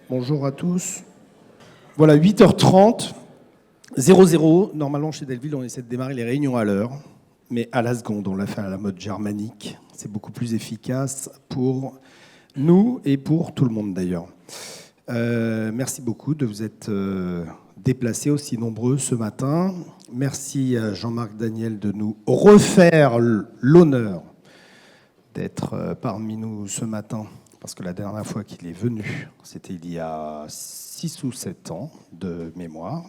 Bonjour à tous. Voilà, 8h30, 00. Normalement, chez Delville, on essaie de démarrer les réunions à l'heure, mais à la seconde, on l'a fait à la mode germanique. C'est beaucoup plus efficace pour nous et pour tout le monde d'ailleurs. Merci beaucoup de vous être déplacés aussi nombreux ce matin. Merci à Jean-Marc Daniel de nous refaire l'honneur d'être parmi nous ce matin. Parce que la dernière fois qu'il est venu, c'était il y a 6 ou 7 ans de mémoire.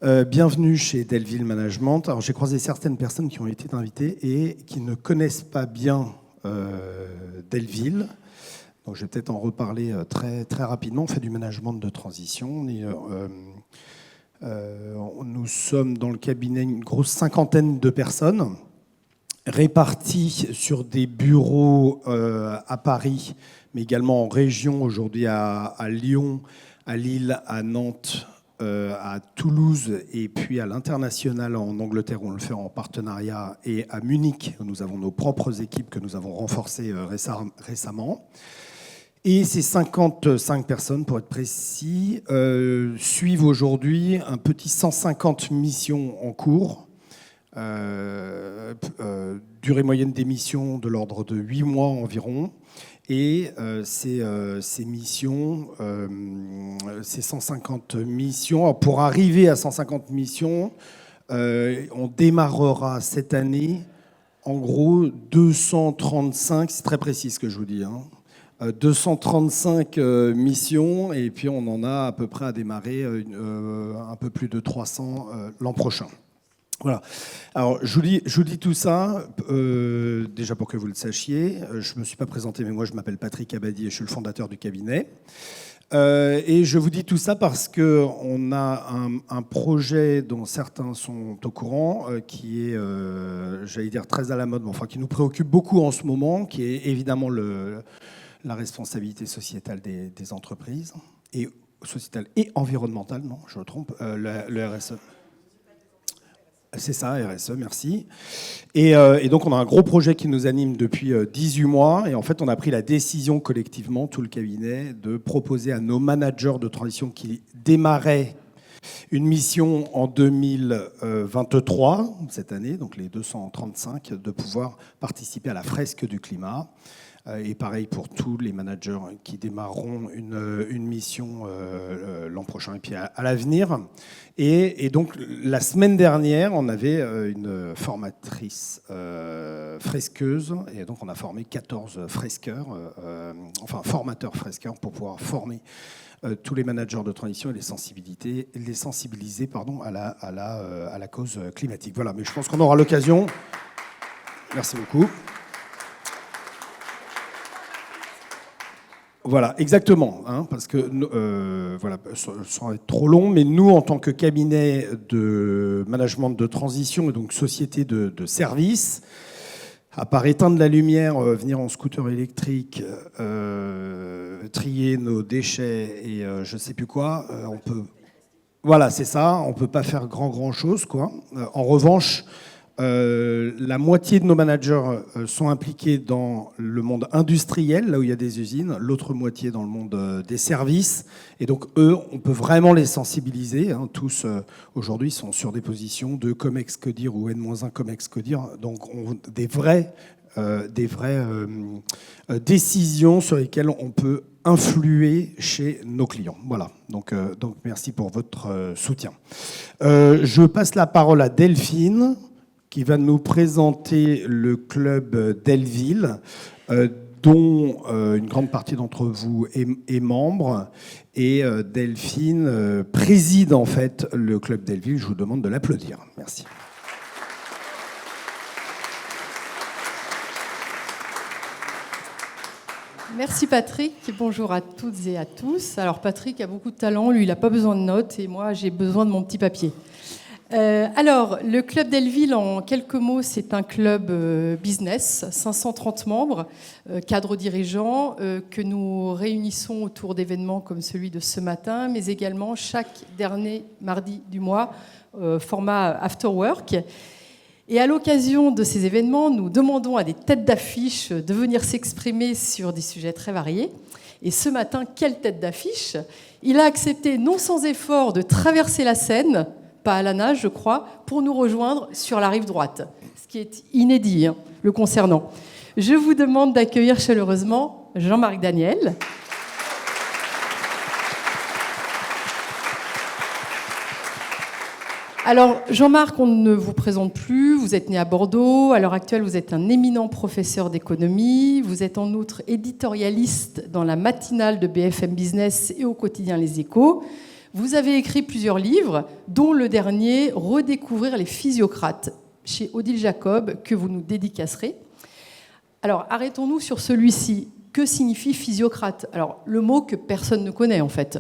Bienvenue chez Delville Management. Alors, j'ai croisé certaines personnes qui ont été invitées et qui ne connaissent pas bien Delville. Donc, je vais peut-être en reparler très, très rapidement. On fait du management de transition. Nous sommes dans le cabinet une grosse cinquantaine de personnes, répartis sur des bureaux à Paris, mais également en région, aujourd'hui à Lyon, à Lille, à Nantes, à Toulouse, et puis à l'international en Angleterre, où on le fait en partenariat, et à Munich, où nous avons nos propres équipes que nous avons renforcées récemment. Et ces 55 personnes, pour être précis, suivent aujourd'hui un petit 150 missions en cours. Durée moyenne des missions de l'ordre de 8 mois environ. Et ces missions, ces 150 missions, alors pour arriver à 150 missions, on démarrera cette année, en gros, 235, c'est très précis ce que je vous dis, 235 missions, et puis on en a à peu près à démarrer un peu plus de 300 l'an prochain. Voilà. Alors, je vous dis tout ça, déjà pour que vous le sachiez. Je ne me suis pas présenté, mais moi, je m'appelle Patrick Abadi et je suis le fondateur du cabinet. Et je vous dis tout ça parce qu'on a un projet dont certains sont au courant, qui est, j'allais dire, très à la mode, mais enfin, qui nous préoccupe beaucoup en ce moment, qui est évidemment la responsabilité sociétale des entreprises, et sociétale et environnementale, non, je me trompe, le RSE. C'est ça, RSE, merci. Et donc, on a un gros projet qui nous anime depuis 18 mois. Et en fait, on a pris la décision collectivement, tout le cabinet, de proposer à nos managers de transition qui démarraient une mission en 2023, cette année, donc les 235, de pouvoir participer à la fresque du climat. Et pareil pour tous les managers qui démarreront une mission l'an prochain et puis à l'avenir. Et donc, la semaine dernière, on avait une formatrice fresqueuse. Et donc, on a formé 14 fresqueurs, enfin formateurs fresqueurs, pour pouvoir former tous les managers de transition et les sensibiliser à la cause climatique. Voilà, mais je pense qu'on aura l'occasion. Merci beaucoup. Voilà, exactement, parce que voilà, ça va être trop long, mais nous, en tant que cabinet de management de transition et donc société de services, à part éteindre la lumière, venir en scooter électrique, trier nos déchets et je ne sais plus quoi, on peut. Voilà, c'est ça, on ne peut pas faire grand chose, quoi. En revanche, la moitié de nos managers sont impliqués dans le monde industriel, là où il y a des usines, l'autre moitié dans le monde des services. Et donc, eux, on peut vraiment les sensibiliser. Tous, aujourd'hui, sont sur des positions de COMEX Codir ou N-1 COMEX Codir. Donc, des vraies décisions sur lesquelles on peut influer chez nos clients. Voilà, donc merci pour votre soutien. Je passe la parole à Delphine, qui va nous présenter le club Delville, dont une grande partie d'entre vous est membre. Et Delphine préside en fait le club Delville. Je vous demande de l'applaudir. Merci. Merci Patrick, bonjour à toutes et à tous. Alors Patrick a beaucoup de talent, lui il n'a pas besoin de notes et moi j'ai besoin de mon petit papier. Alors, le Club Delville, en quelques mots, c'est un club business, 530 membres, cadres dirigeants, que nous réunissons autour d'événements comme celui de ce matin, mais également chaque dernier mardi du mois, format After Work. Et à l'occasion de ces événements, nous demandons à des têtes d'affiche de venir s'exprimer sur des sujets très variés. Et ce matin, quelle tête d'affiche! Il a accepté, non sans effort, de traverser la Seine, pas à la nage, je crois, pour nous rejoindre sur la rive droite, ce qui est inédit, le concernant. Je vous demande d'accueillir chaleureusement Jean-Marc Daniel. Alors, Jean-Marc, on ne vous présente plus. Vous êtes né à Bordeaux. À l'heure actuelle, vous êtes un éminent professeur d'économie. Vous êtes en outre éditorialiste dans la matinale de BFM Business et au quotidien Les Échos. Vous avez écrit plusieurs livres, dont le dernier, Redécouvrir les physiocrates, chez Odile Jacob, que vous nous dédicacerez. Alors, arrêtons-nous sur celui-ci. Que signifie physiocrate? Alors, le mot que personne ne connaît, en fait.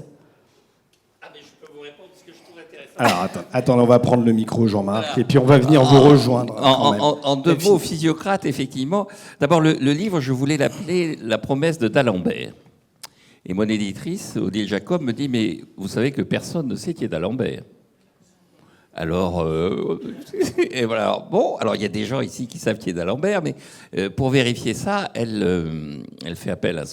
Alors, attends, on va prendre le micro, Jean-Marc, voilà. Et puis on va venir vous rejoindre. En deux mots, physiocrate, effectivement. D'abord, le livre, je voulais l'appeler La promesse de d'Alembert. Et mon éditrice, Odile Jacob, me dit, mais vous savez que personne ne sait qui est d'Alembert. Alors, et voilà. Bon, alors il y a des gens ici qui savent qui est d'Alembert, mais pour vérifier ça, elle fait appel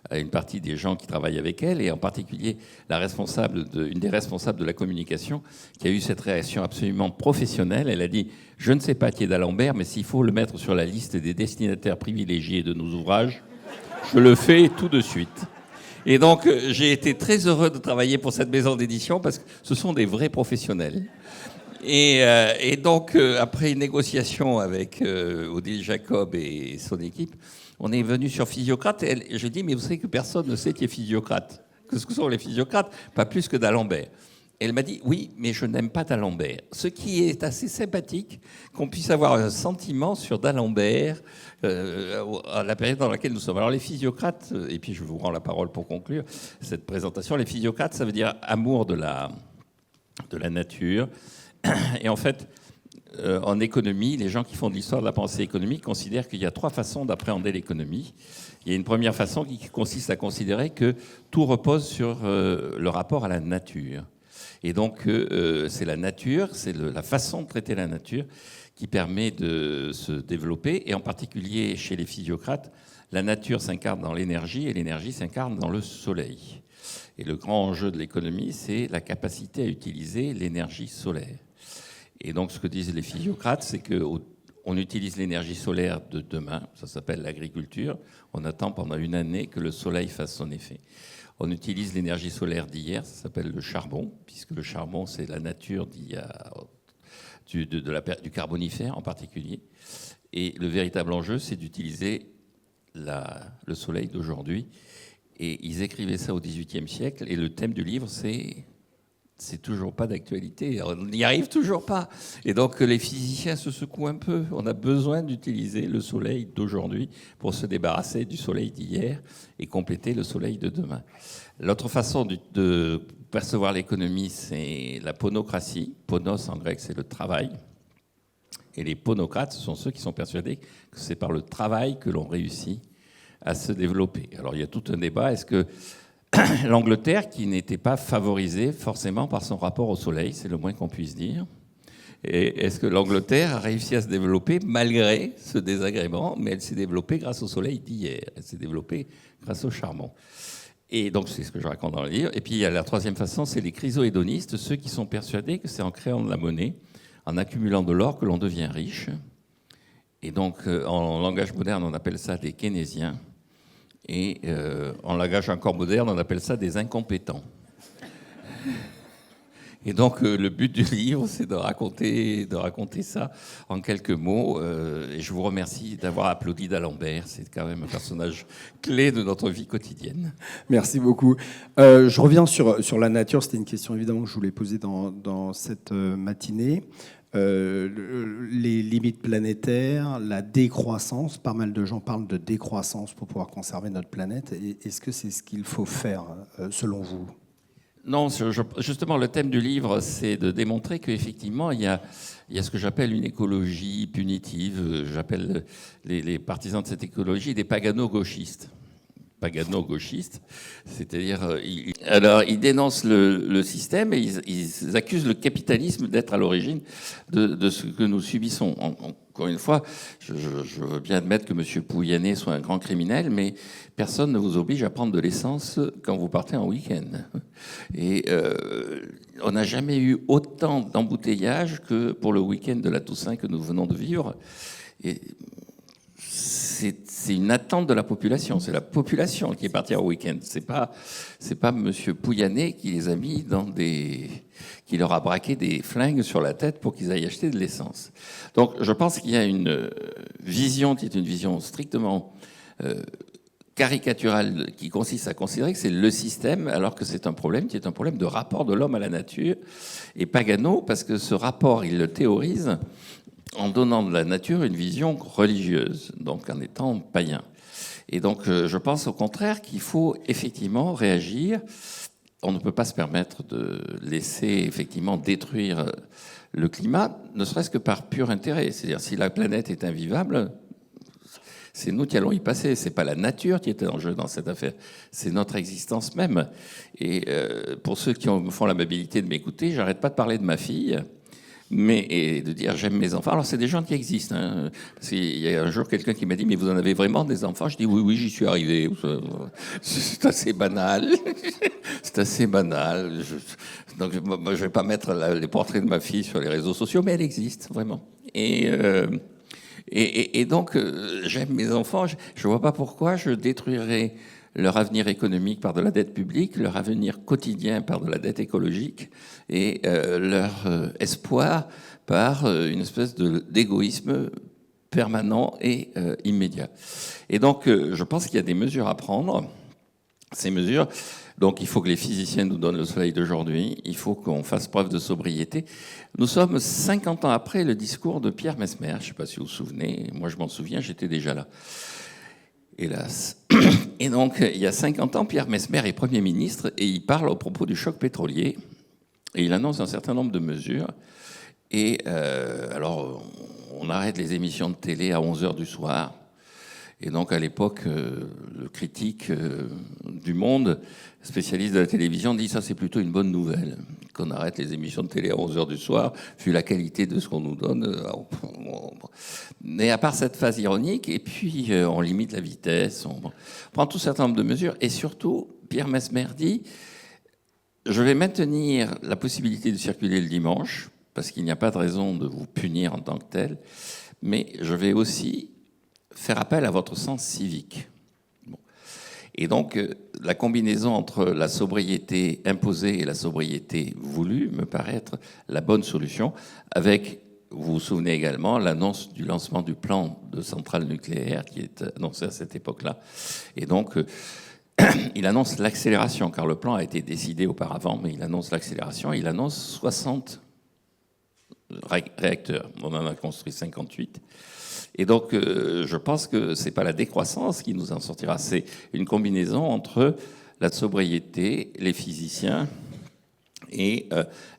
à une partie des gens qui travaillent avec elle, et en particulier une des responsables de la communication, qui a eu cette réaction absolument professionnelle. Elle a dit « Je ne sais pas qui est d'Alembert, mais s'il faut le mettre sur la liste des destinataires privilégiés de nos ouvrages, je le fais tout de suite ». Et donc, j'ai été très heureux de travailler pour cette maison d'édition parce que ce sont des vrais professionnels. Et donc, après une négociation avec Odile Jacob et son équipe, on est venu sur physiocrate. Et je dis, mais vous savez que personne ne sait qui est physiocrate. Qu'est-ce que sont les physiocrates? Pas plus que d'Alembert. Et elle m'a dit, oui, mais je n'aime pas d'Alembert. Ce qui est assez sympathique, qu'on puisse avoir un sentiment sur d'Alembert à la période dans laquelle nous sommes. Alors les physiocrates, et puis je vous rends la parole pour conclure cette présentation, les physiocrates, ça veut dire amour de la nature. Et en fait, en économie, les gens qui font de l'histoire de la pensée économique considèrent qu'il y a 3 façons d'appréhender l'économie. Il y a une première façon qui consiste à considérer que tout repose sur le rapport à la nature. Et donc, c'est la nature, c'est la façon de traiter la nature qui permet de se développer. Et en particulier, chez les physiocrates, la nature s'incarne dans l'énergie et l'énergie s'incarne dans le soleil. Et le grand enjeu de l'économie, c'est la capacité à utiliser l'énergie solaire. Et donc, ce que disent les physiocrates, c'est qu'on utilise l'énergie solaire de demain, ça s'appelle l'agriculture. On attend pendant une année que le soleil fasse son effet. On utilise l'énergie solaire d'hier, ça s'appelle le charbon, puisque le charbon, c'est la nature du carbonifère en particulier. Et le véritable enjeu, c'est d'utiliser le soleil d'aujourd'hui. Et ils écrivaient ça au XVIIIe siècle, et le thème du livre, c'est toujours pas d'actualité, on n'y arrive toujours pas. Et donc les physiciens se secouent un peu. On a besoin d'utiliser le soleil d'aujourd'hui pour se débarrasser du soleil d'hier et compléter le soleil de demain. L'autre façon de percevoir l'économie, c'est la ponocratie. Ponos en grec, c'est le travail. Et les ponocrates, ce sont ceux qui sont persuadés que c'est par le travail que l'on réussit à se développer. Alors il y a tout un débat. Est-ce que l'Angleterre, qui n'était pas favorisée forcément par son rapport au soleil, c'est le moins qu'on puisse dire. Et est-ce que l'Angleterre a réussi à se développer malgré ce désagrément? Mais elle s'est développée grâce au soleil d'hier. Elle s'est développée grâce au charbon. Et donc, c'est ce que je raconte dans le livre. Et puis, il y a la troisième façon, c'est les chrysohédonistes, ceux qui sont persuadés que c'est en créant de la monnaie, en accumulant de l'or, que l'on devient riche. Et donc, en langage moderne, on appelle ça des keynésiens. Et en langage encore moderne, on appelle ça des incompétents. Et donc, le but du livre, c'est de raconter ça en quelques mots. Et je vous remercie d'avoir applaudi d'Alembert. C'est quand même un personnage clé de notre vie quotidienne. Merci beaucoup. Je reviens sur la nature. C'était une question, évidemment, que je voulais poser dans cette matinée. Les limites planétaires, la décroissance. Pas mal de gens parlent de décroissance pour pouvoir conserver notre planète. Est-ce que c'est ce qu'il faut faire, selon vous ? Non, justement, le thème du livre, c'est de démontrer qu'effectivement, il y a ce que j'appelle une écologie punitive. J'appelle les partisans de cette écologie des pagano-gauchistes. Pagano-gauchistes, c'est-à-dire, ils dénoncent le système et ils accusent le capitalisme d'être à l'origine de ce que nous subissons. encore une fois, je veux bien admettre que M. Pouyanné soit un grand criminel, mais personne ne vous oblige à prendre de l'essence quand vous partez en week-end. Et on n'a jamais eu autant d'embouteillages que pour le week-end de la Toussaint que nous venons de vivre. Et c'est une attente de la population. C'est la population qui est partie en week-end. C'est pas M. Pouyanné qui les a mis qui leur a braqué des flingues sur la tête pour qu'ils aillent acheter de l'essence. Donc, je pense qu'il y a une vision qui est une vision strictement caricaturale qui consiste à considérer que c'est le système, alors que c'est un problème qui est un problème de rapport de l'homme à la nature. Et Pagano, parce que ce rapport, il le théorise en donnant de la nature une vision religieuse, donc en étant païen. Et donc, je pense au contraire qu'il faut effectivement réagir. On ne peut pas se permettre de laisser effectivement détruire le climat, ne serait-ce que par pur intérêt. C'est-à-dire, si la planète est invivable, c'est nous qui allons y passer. C'est pas la nature qui est en jeu dans cette affaire, c'est notre existence même. Et pour ceux qui me font l'amabilité de m'écouter, j'arrête pas de parler de ma fille. Et de dire j'aime mes enfants. Alors c'est des gens qui existent. Hein. Parce qu'il y a un jour quelqu'un qui m'a dit mais vous en avez vraiment des enfants? Je dis oui, j'y suis arrivé. C'est assez banal. C'est assez banal. Donc je vais pas mettre les portraits de ma fille sur les réseaux sociaux, mais elle existe vraiment. Et donc j'aime mes enfants. Je vois pas pourquoi je détruirais leur avenir économique par de la dette publique, leur avenir quotidien par de la dette écologique et leur espoir par une espèce d'égoïsme permanent et immédiat. Et donc, je pense qu'il y a des mesures à prendre. Ces mesures, donc il faut que les physiciens nous donnent le soleil d'aujourd'hui, il faut qu'on fasse preuve de sobriété. Nous sommes 50 ans après le discours de Pierre Messmer, je ne sais pas si vous vous souvenez, moi je m'en souviens, j'étais déjà là. Hélas. Et donc, il y a 50 ans, Pierre Messmer est Premier ministre et il parle au propos du choc pétrolier et il annonce un certain nombre de mesures. Et alors, on arrête les émissions de télé à 11h du soir. Et donc, à l'époque, le critique du Monde, spécialiste de la télévision, dit ça, c'est plutôt une bonne nouvelle, qu'on arrête les émissions de télé à 11h du soir, vu la qualité de ce qu'on nous donne. Mais à part cette phase ironique, et puis on limite la vitesse, on prend tout un certain nombre de mesures, et surtout, Pierre Messmer dit, je vais maintenir la possibilité de circuler le dimanche, parce qu'il n'y a pas de raison de vous punir en tant que tel, mais je vais aussi faire appel à votre sens civique. Bon. Et donc, la combinaison entre la sobriété imposée et la sobriété voulue me paraît être la bonne solution, avec, vous vous souvenez également, l'annonce du lancement du plan de centrale nucléaire qui est annoncé à cette époque-là. Et donc, il annonce l'accélération, car le plan a été décidé auparavant, mais il annonce l'accélération, il annonce 60 réacteurs. On en a construit 58. Et donc, je pense que ce n'est pas la décroissance qui nous en sortira, c'est une combinaison entre la sobriété, les physiciens et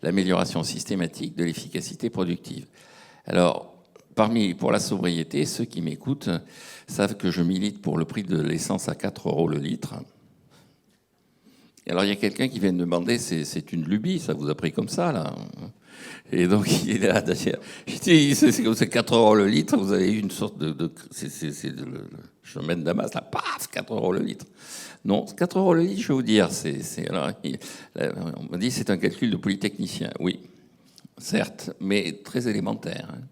l'amélioration systématique de l'efficacité productive. Alors, pour la sobriété, ceux qui m'écoutent savent que je milite pour le prix de l'essence à 4 € le litre. Alors, il y a quelqu'un qui vient me demander, c'est une lubie, ça vous a pris comme ça, là? Et donc, il est là, d'ailleurs. Je dis, c'est comme c'est 4 € le litre, vous avez eu une sorte c'est le chemin de Damas, là, paf, 4 € le litre. Non, 4 € le litre, je vais vous dire, alors, on m'a dit c'est un calcul de polytechnicien. Oui, certes, mais très élémentaire. Hein.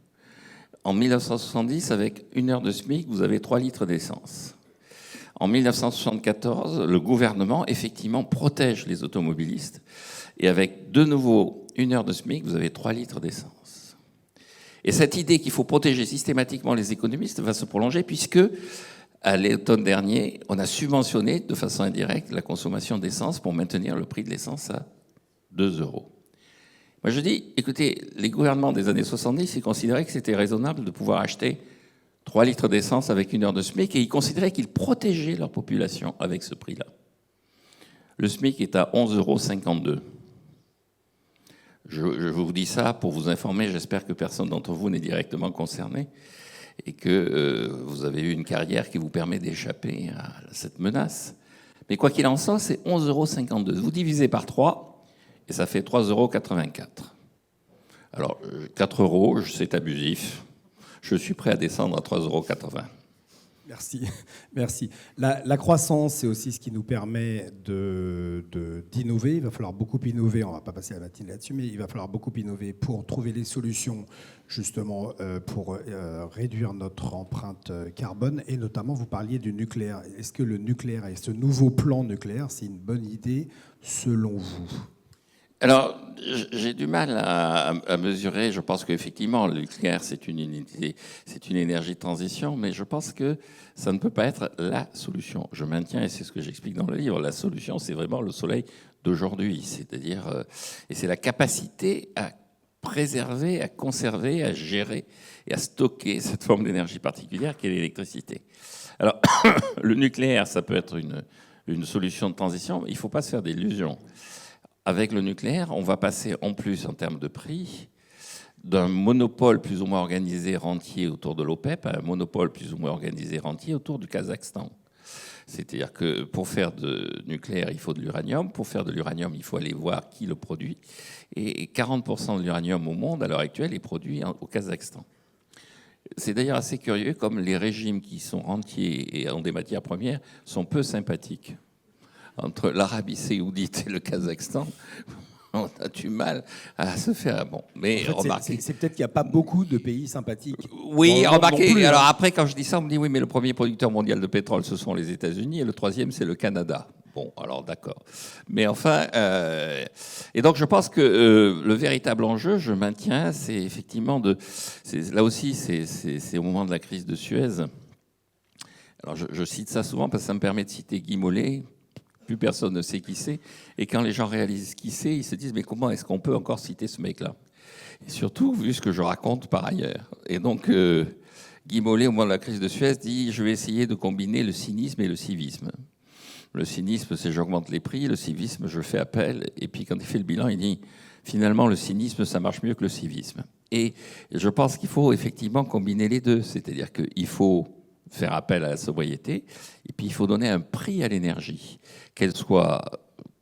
En 1970, avec 1 heure de SMIC, vous avez 3 litres d'essence. En 1974, le gouvernement, effectivement, protège les automobilistes. Et avec de nouveau 1 heure de SMIC, vous avez 3 litres d'essence. Et cette idée qu'il faut protéger systématiquement les économistes va se prolonger puisque, à l'automne dernier, on a subventionné de façon indirecte la consommation d'essence pour maintenir le prix de l'essence à 2 €. Moi, je dis, écoutez, les gouvernements des années 70, ils considéraient que c'était raisonnable de pouvoir acheter 3 litres d'essence avec 1 heure de SMIC et ils considéraient qu'ils protégeaient leur population avec ce prix-là. Le SMIC est à 11,52 €. Je vous dis ça pour vous informer, j'espère que personne d'entre vous n'est directement concerné et que vous avez eu une carrière qui vous permet d'échapper à cette menace. Mais quoi qu'il en soit, c'est 11,52 €. Vous divisez par 3 et ça fait 3,84 €. Alors, 4 €, c'est abusif. je suis prêt à descendre à 3,80 €. Merci. Merci. La croissance, c'est aussi ce qui nous permet d'innover. Il va falloir beaucoup innover. On ne va pas passer la matinée là-dessus, mais il va falloir beaucoup innover pour trouver les solutions, justement, pour réduire notre empreinte carbone. Et notamment, vous parliez du nucléaire. Est-ce que le nucléaire et ce nouveau plan nucléaire, c'est une bonne idée, selon vous ? Alors, j'ai du mal à mesurer. Je pense qu'effectivement, le nucléaire, c'est une énergie de transition, mais je pense que ça ne peut pas être la solution. Je maintiens, et c'est ce que j'explique dans le livre, la solution, c'est vraiment le soleil d'aujourd'hui. C'est-à-dire, et c'est la capacité à préserver, à conserver, à gérer et à stocker cette forme d'énergie particulière qu'est l'électricité. Alors, le nucléaire, ça peut être une solution de transition, mais il ne faut pas se faire d'illusions. Avec le nucléaire, on va passer en plus, en termes de prix, d'un monopole plus ou moins organisé rentier autour de l'OPEP à un monopole plus ou moins organisé rentier autour du Kazakhstan. C'est-à-dire que pour faire de nucléaire, il faut de l'uranium. Pour faire de l'uranium, il faut aller voir qui le produit. Et 40% de l'uranium au monde, à l'heure actuelle, est produit au Kazakhstan. C'est d'ailleurs assez curieux, comme les régimes qui sont rentiers et ont des matières premières sont peu sympathiques. Entre l'Arabie saoudite et le Kazakhstan, on a du mal à se faire. Bon, mais en fait, remarquez. C'est peut-être qu'il n'y a pas beaucoup de pays sympathiques. Oui, remarquez. Plus, alors après, quand je dis ça, on me dit oui, mais le premier producteur mondial de pétrole, ce sont les États-Unis, et le troisième, c'est le Canada. Bon, alors d'accord. Mais enfin, et donc je pense que le véritable enjeu, je maintiens, c'est effectivement là aussi, c'est au moment de la crise de Suez. Alors je cite ça souvent parce que ça me permet de citer Guy Mollet. Plus personne ne sait qui c'est. Et quand les gens réalisent qui c'est, ils se disent mais comment est-ce qu'on peut encore citer ce mec-là ? Et surtout, vu ce que je raconte par ailleurs. Et donc, Guy Mollet, au moment de la crise de Suez, dit « Je vais essayer de combiner le cynisme et le civisme ». Le cynisme, c'est j'augmente les prix. Le civisme, je fais appel. Et puis, quand il fait le bilan, il dit « Finalement, le cynisme, ça marche mieux que le civisme ». Et je pense qu'il faut effectivement combiner les deux. C'est-à-dire qu'il faut faire appel à la sobriété, et puis il faut donner un prix à l'énergie, qu'elle soit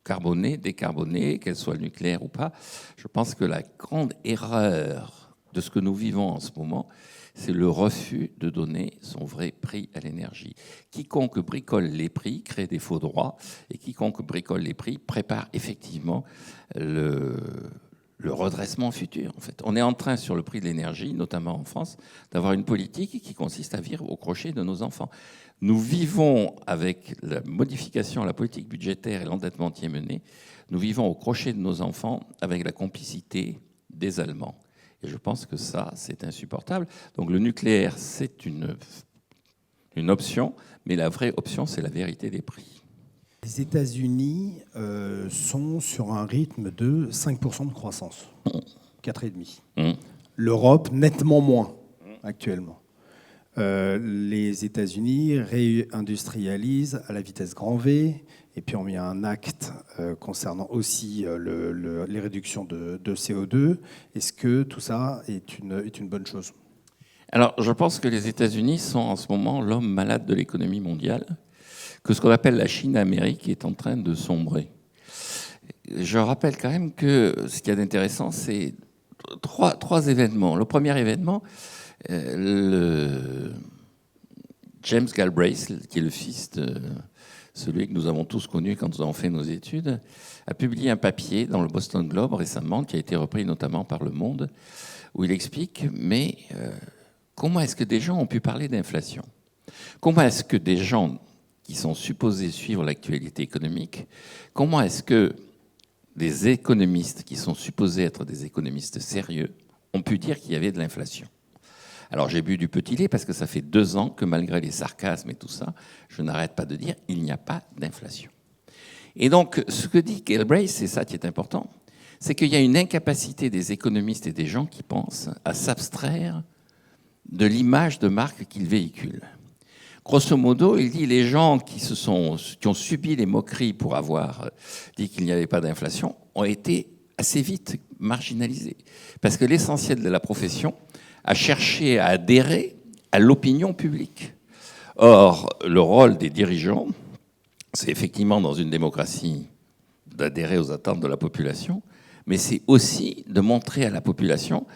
carbonée, décarbonée, qu'elle soit nucléaire ou pas. Je pense que la grande erreur de ce que nous vivons en ce moment, c'est le refus de donner son vrai prix à l'énergie. Quiconque bricole les prix crée des faux droits, et quiconque bricole les prix prépare effectivement le redressement futur. En fait, on est en train, sur le prix de l'énergie, notamment en France, d'avoir une politique qui consiste à vivre au crochet de nos enfants. Nous vivons, avec la modification, la politique budgétaire et l'endettement qui est mené, nous vivons au crochet de nos enfants avec la complicité des Allemands. Et je pense que ça, c'est insupportable. Donc le nucléaire, c'est une option, mais la vraie option, c'est la vérité des prix. Les États-Unis sont sur un rythme de 5% de croissance, 4,5%. L'Europe, nettement moins actuellement. Les États-Unis réindustrialisent à la vitesse grand V, et puis on met un acte concernant aussi les réductions de CO2. Est-ce que tout ça est une bonne chose ? Alors, je pense que les États-Unis sont en ce moment l'homme malade de l'économie mondiale, que ce qu'on appelle la Chine-Amérique est en train de sombrer. Je rappelle quand même que ce qu'il y a d'intéressant, c'est trois événements. Le premier événement, James Galbraith, qui est le fils de celui que nous avons tous connu quand nous avons fait nos études, a publié un papier dans le Boston Globe récemment, qui a été repris notamment par Le Monde, où il explique, mais comment est-ce que des gens ont pu parler d'inflation ? Comment est-ce que des gens qui sont supposés suivre l'actualité économique, comment est-ce que des économistes qui sont supposés être des économistes sérieux ont pu dire qu'il y avait de l'inflation ? Alors j'ai bu du petit lait parce que ça fait 2 ans que malgré les sarcasmes et tout ça, je n'arrête pas de dire il n'y a pas d'inflation. Et donc ce que dit Galbraith, c'est ça qui est important, c'est qu'il y a une incapacité des économistes et des gens qui pensent à s'abstraire de l'image de marque qu'ils véhiculent. Grosso modo, il dit les gens qui ont subi les moqueries pour avoir dit qu'il n'y avait pas d'inflation ont été assez vite marginalisés. Parce que l'essentiel de la profession a cherché à adhérer à l'opinion publique. Or, le rôle des dirigeants, c'est effectivement dans une démocratie d'adhérer aux attentes de la population, mais c'est aussi de montrer à la population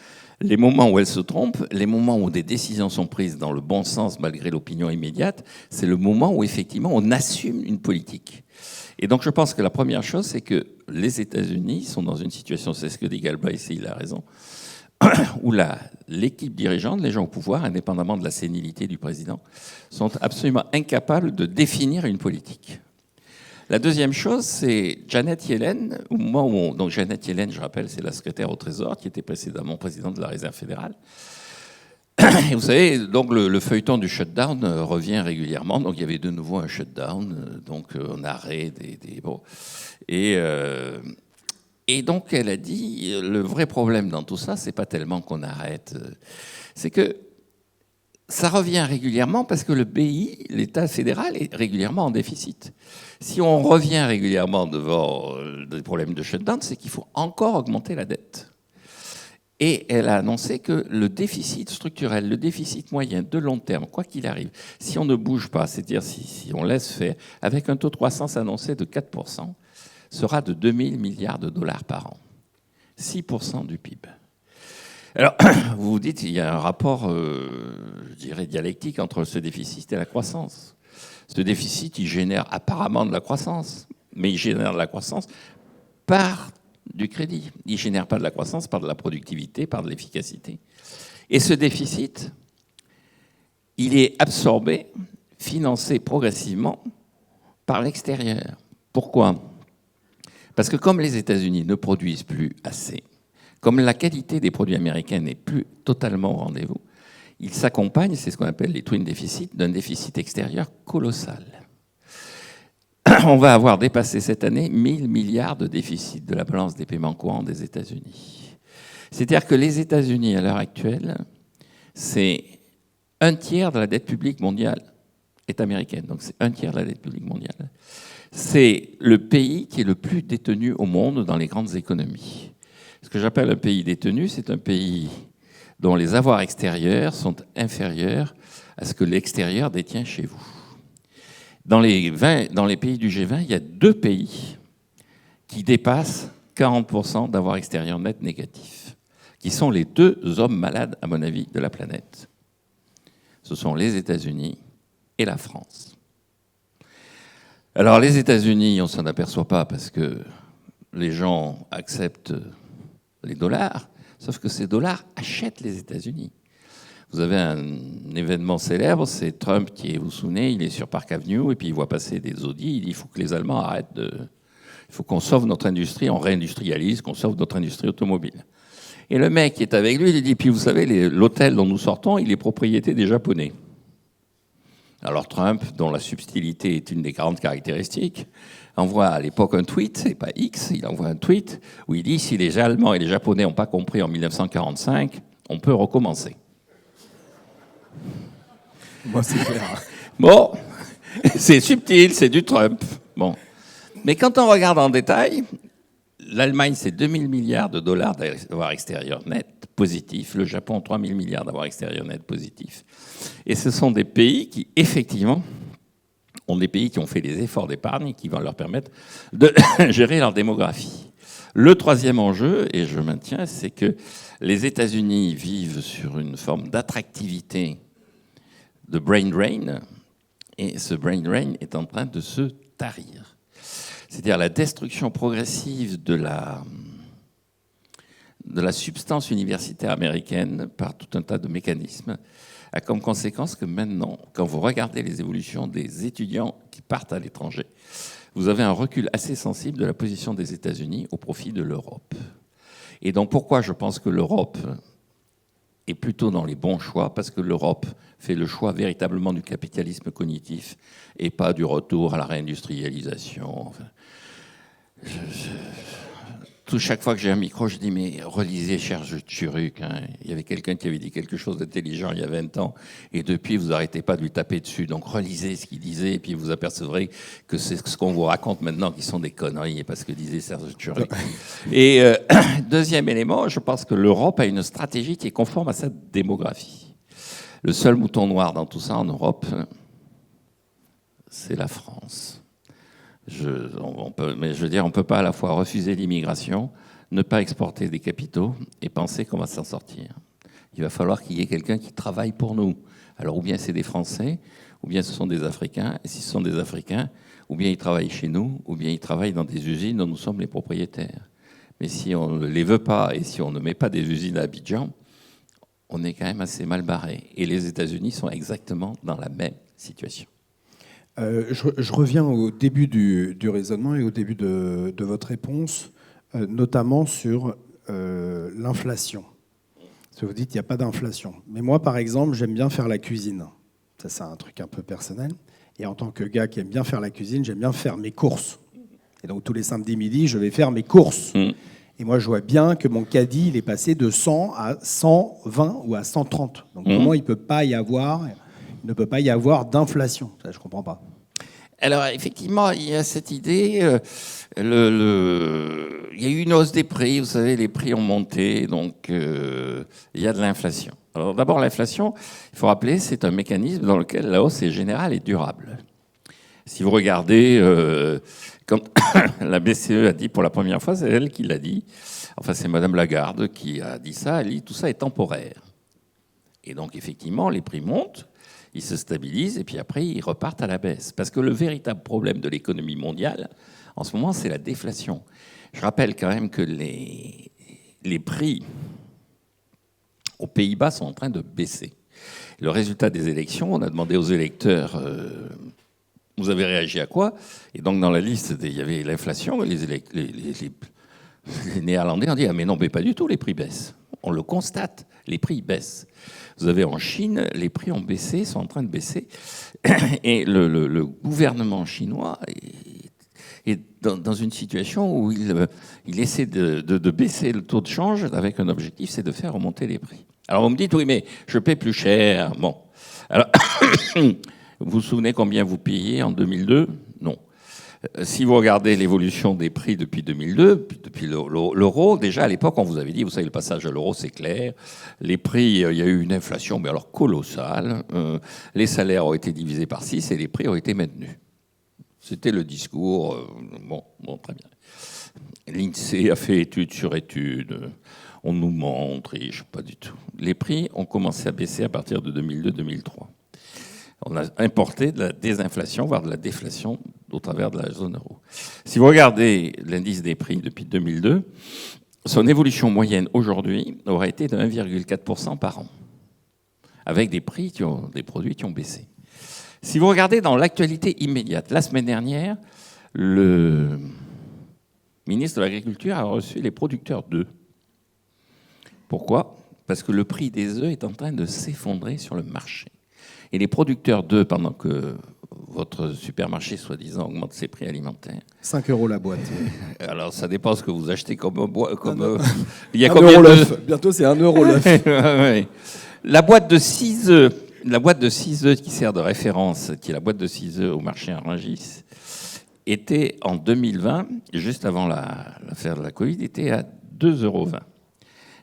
les moments où elle se trompe, les moments où des décisions sont prises dans le bon sens malgré l'opinion immédiate, c'est le moment où effectivement on assume une politique. Et donc je pense que la première chose, c'est que les États-Unis sont dans une situation, c'est ce que dit Galbraith, il a raison, où l'équipe dirigeante, les gens au pouvoir, indépendamment de la sénilité du président, sont absolument incapables de définir une politique. La deuxième chose, c'est Janet Yellen. Au moment où donc Janet Yellen, je rappelle, c'est la secrétaire au Trésor qui était précédemment présidente de la Réserve fédérale. Et vous savez, donc le feuilleton du shutdown revient régulièrement. Donc il y avait de nouveau un shutdown, donc un arrêt bon. Et donc elle a dit, le vrai problème dans tout ça, c'est pas tellement qu'on arrête, c'est que ça revient régulièrement parce que le pays, l'État fédéral, est régulièrement en déficit. Si on revient régulièrement devant des problèmes de shutdown, c'est qu'il faut encore augmenter la dette. Et elle a annoncé que le déficit structurel, le déficit moyen de long terme, quoi qu'il arrive, si on ne bouge pas, c'est-à-dire si on laisse faire, avec un taux de croissance annoncé de 4%, sera de 2 000 milliards de dollars par an. 6% du PIB. Alors, vous vous dites, il y a un rapport, je dirais, dialectique entre ce déficit et la croissance. Ce déficit, il génère apparemment de la croissance, mais il génère de la croissance par du crédit. Il ne génère pas de la croissance par de la productivité, par de l'efficacité. Et ce déficit, il est absorbé, financé progressivement par l'extérieur. Pourquoi ? Parce que comme les États-Unis ne produisent plus assez, comme la qualité des produits américains n'est plus totalement au rendez-vous, il s'accompagne, c'est ce qu'on appelle les twin déficits, d'un déficit extérieur colossal. On va avoir dépassé cette année 1 000 milliards de déficit de la balance des paiements courants des États-Unis. C'est-à-dire que les États-Unis, à l'heure actuelle, c'est un tiers de la dette publique mondiale est américaine. Donc c'est un tiers de la dette publique mondiale. C'est le pays qui est le plus détenu au monde dans les grandes économies. Ce que j'appelle un pays détenu, c'est un pays dont les avoirs extérieurs sont inférieurs à ce que l'extérieur détient chez vous. Dans les pays du G20, il y a 2 pays qui dépassent 40% d'avoirs extérieurs nets négatifs, qui sont les 2 hommes malades, à mon avis, de la planète. Ce sont les États-Unis et la France. Alors les États-Unis, on ne s'en aperçoit pas parce que les gens acceptent les dollars, sauf que ces dollars achètent les États-Unis. Vous avez un événement célèbre, c'est Trump qui est, vous vous souvenez, il est sur Park Avenue et puis il voit passer des Audi, il dit il faut que les Allemands arrêtent de... Il faut qu'on sauve notre industrie, on réindustrialise, qu'on sauve notre industrie automobile. Et le mec qui est avec lui, il dit puis vous savez, l'hôtel dont nous sortons, il est propriété des Japonais. Alors Trump, dont la subtilité est une des grandes caractéristiques, envoie à l'époque un tweet, et pas X, il envoie un tweet où il dit si les Allemands et les Japonais n'ont pas compris en 1945, on peut recommencer. Moi, c'est clair. Bon, c'est subtil, c'est du Trump. Bon. Mais quand on regarde en détail, l'Allemagne, c'est 2 000 milliards de dollars d'avoirs extérieurs nets positifs. Le Japon, 3 000 milliards d'avoirs extérieurs nets positifs. Et ce sont des pays qui, effectivement, ont des pays qui ont fait des efforts d'épargne et qui vont leur permettre de gérer leur démographie. Le troisième enjeu, et je maintiens, c'est que les États-Unis vivent sur une forme d'attractivité de brain drain, et ce brain drain est en train de se tarir. C'est-à-dire la destruction progressive de la substance universitaire américaine par tout un tas de mécanismes a comme conséquence que maintenant, quand vous regardez les évolutions des étudiants qui partent à l'étranger, vous avez un recul assez sensible de la position des États-Unis au profit de l'Europe. Et donc pourquoi je pense que l'Europe est plutôt dans les bons choix, parce que l'Europe fait le choix véritablement du capitalisme cognitif et pas du retour à la réindustrialisation. Enfin, chaque fois que j'ai un micro, je dis mais relisez Serge Tchuruk. Hein. Il y avait quelqu'un qui avait dit quelque chose d'intelligent il y a 20 ans, et depuis vous n'arrêtez pas de lui taper dessus. Donc relisez ce qu'il disait, et puis vous apercevrez que c'est ce qu'on vous raconte maintenant qui sont des conneries, parce que disait Serge Tchuruk. Et deuxième élément, je pense que l'Europe a une stratégie qui est conforme à sa démographie. Le seul mouton noir dans tout ça en Europe, c'est la France. On peut pas à la fois refuser l'immigration, ne pas exporter des capitaux et penser qu'on va s'en sortir. il va falloir qu'il y ait quelqu'un qui travaille pour nous. Alors, ou bien c'est des Français, ou bien ce sont des Africains. Et si ce sont des Africains, ou bien ils travaillent chez nous, ou bien ils travaillent dans des usines dont nous sommes les propriétaires. Mais si on ne les veut pas, et si on ne met pas des usines à Abidjan, on est quand même assez mal barré. Et les États-Unis sont exactement dans la même situation. Je reviens au début du raisonnement et au début de votre réponse, notamment sur l'inflation. Parce que vous dites qu'il n'y a pas d'inflation. Mais moi, par exemple, j'aime bien faire la cuisine. Ça, c'est un truc un peu personnel. Et en tant que gars qui aime bien faire la cuisine, j'aime bien faire mes courses. Et donc, tous les samedis midi, je vais faire mes courses. Et moi, je vois bien que mon caddie, il est passé de 100 à 120 ou à 130. Donc, comment il ne peut pas y avoir d'inflation? Ça, je ne comprends pas. Alors, effectivement, il y a cette idée. Il y a eu une hausse des prix. Vous savez, les prix ont monté. Donc, il y a de l'inflation. Alors, d'abord, l'inflation, il faut rappeler, c'est un mécanisme dans lequel la hausse est générale et durable. Si vous regardez, quand la BCE a dit pour la première fois, c'est elle qui l'a dit. Enfin, c'est Madame Lagarde qui a dit ça. Elle dit tout ça est temporaire. Et donc, effectivement, les prix montent, ils se stabilisent, et puis après, ils repartent à la baisse. Parce que le véritable problème de l'économie mondiale, en ce moment, c'est la déflation. Je rappelle quand même que les prix aux Pays-Bas sont en train de baisser. Le résultat des élections, on a demandé aux électeurs vous avez réagi à quoi? Et donc, dans la liste, il y avait l'inflation. Les Néerlandais ont dit ah, mais non, mais pas du tout, les prix baissent. On le constate, les prix baissent. Vous avez en Chine, les prix ont baissé, sont en train de baisser. Et le gouvernement chinois est dans une situation où il essaie de baisser le taux de change avec un objectif, c'est de faire remonter les prix. Alors, vous me dites oui, mais je paie plus cher. Bon. Alors. Vous vous souvenez combien vous payez en 2002? Non. Si vous regardez l'évolution des prix depuis 2002, depuis l'euro, déjà à l'époque, on vous avait dit, vous savez, le passage à l'euro, c'est clair. Les prix, il y a eu une inflation, mais alors colossale. Les salaires ont été divisés par 6 et les prix ont été maintenus. C'était le discours. Bon, très bien. L'INSEE a fait étude sur étude. On nous montre, et je sais pas du tout. Les prix ont commencé à baisser à partir de 2002-2003. On a importé de la désinflation, voire de la déflation au travers de la zone euro. Si vous regardez l'indice des prix depuis 2002, son évolution moyenne aujourd'hui aurait été de 1,4% par an, avec des prix des produits qui ont baissé. Si vous regardez dans l'actualité immédiate, la semaine dernière, le ministre de l'Agriculture a reçu les producteurs d'œufs. Pourquoi? Parce que le prix des œufs est en train de s'effondrer sur le marché. Et les producteurs d'œufs, pendant que votre supermarché, soi-disant, augmente ses prix alimentaires. 5 € la boîte. Alors, ça dépend ce que vous achetez comme il y a combien d'œufs? Bientôt, c'est 1 € l'œuf. Oui. La boîte de 6 œufs qui sert de référence, qui est la boîte de 6 œufs au marché à Rungis, était en 2020, juste avant l'affaire de la Covid, était à 2,20 €.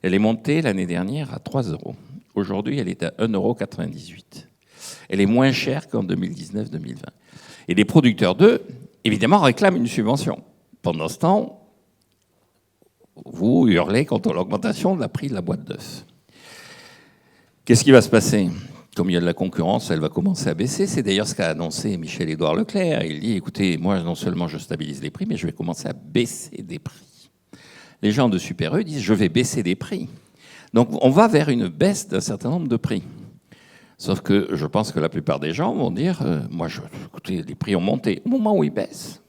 Elle est montée l'année dernière à 3 €. Aujourd'hui, elle est à 1,98 €. Elle est moins chère qu'en 2019-2020. Et les producteurs d'œufs, évidemment, réclament une subvention. Pendant ce temps, vous hurlez contre l'augmentation de la prix de la boîte d'œufs. Qu'est-ce qui va se passer? Comme il y a de la concurrence, elle va commencer à baisser. C'est d'ailleurs ce qu'a annoncé Michel-Édouard Leclerc. Il dit, écoutez, moi, non seulement je stabilise les prix, mais je vais commencer à baisser des prix. Les gens de Super E disent, je vais baisser des prix. Donc, on va vers une baisse d'un certain nombre de prix. Sauf que je pense que la plupart des gens vont dire écoutez, les prix ont monté. Au moment où ils baissent,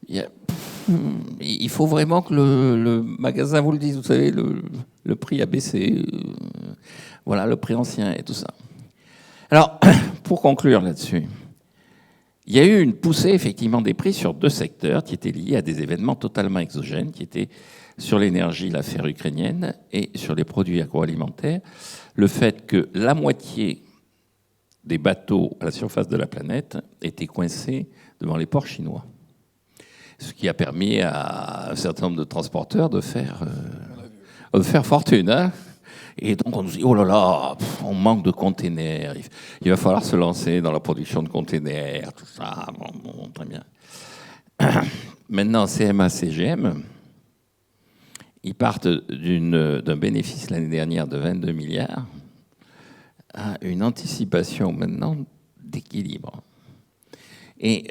il faut vraiment que le magasin vous le dise. Vous savez, le prix a baissé. Voilà, le prix ancien et tout ça. Alors, pour conclure là-dessus, il y a eu une poussée effectivement des prix sur 2 secteurs qui étaient liés à des événements totalement exogènes, qui étaient sur l'énergie, l'affaire ukrainienne, et sur les produits agroalimentaires. Le fait que la moitié des bateaux à la surface de la planète étaient coincés devant les ports chinois. Ce qui a permis à un certain nombre de transporteurs de faire fortune. Hein. Et donc on nous dit, oh là là, on manque de containers, il va falloir se lancer dans la production de containers, tout ça, bon, très bien. Maintenant, CMA-CGM, ils partent d'un bénéfice l'année dernière de 22 milliards à une anticipation maintenant d'équilibre. Et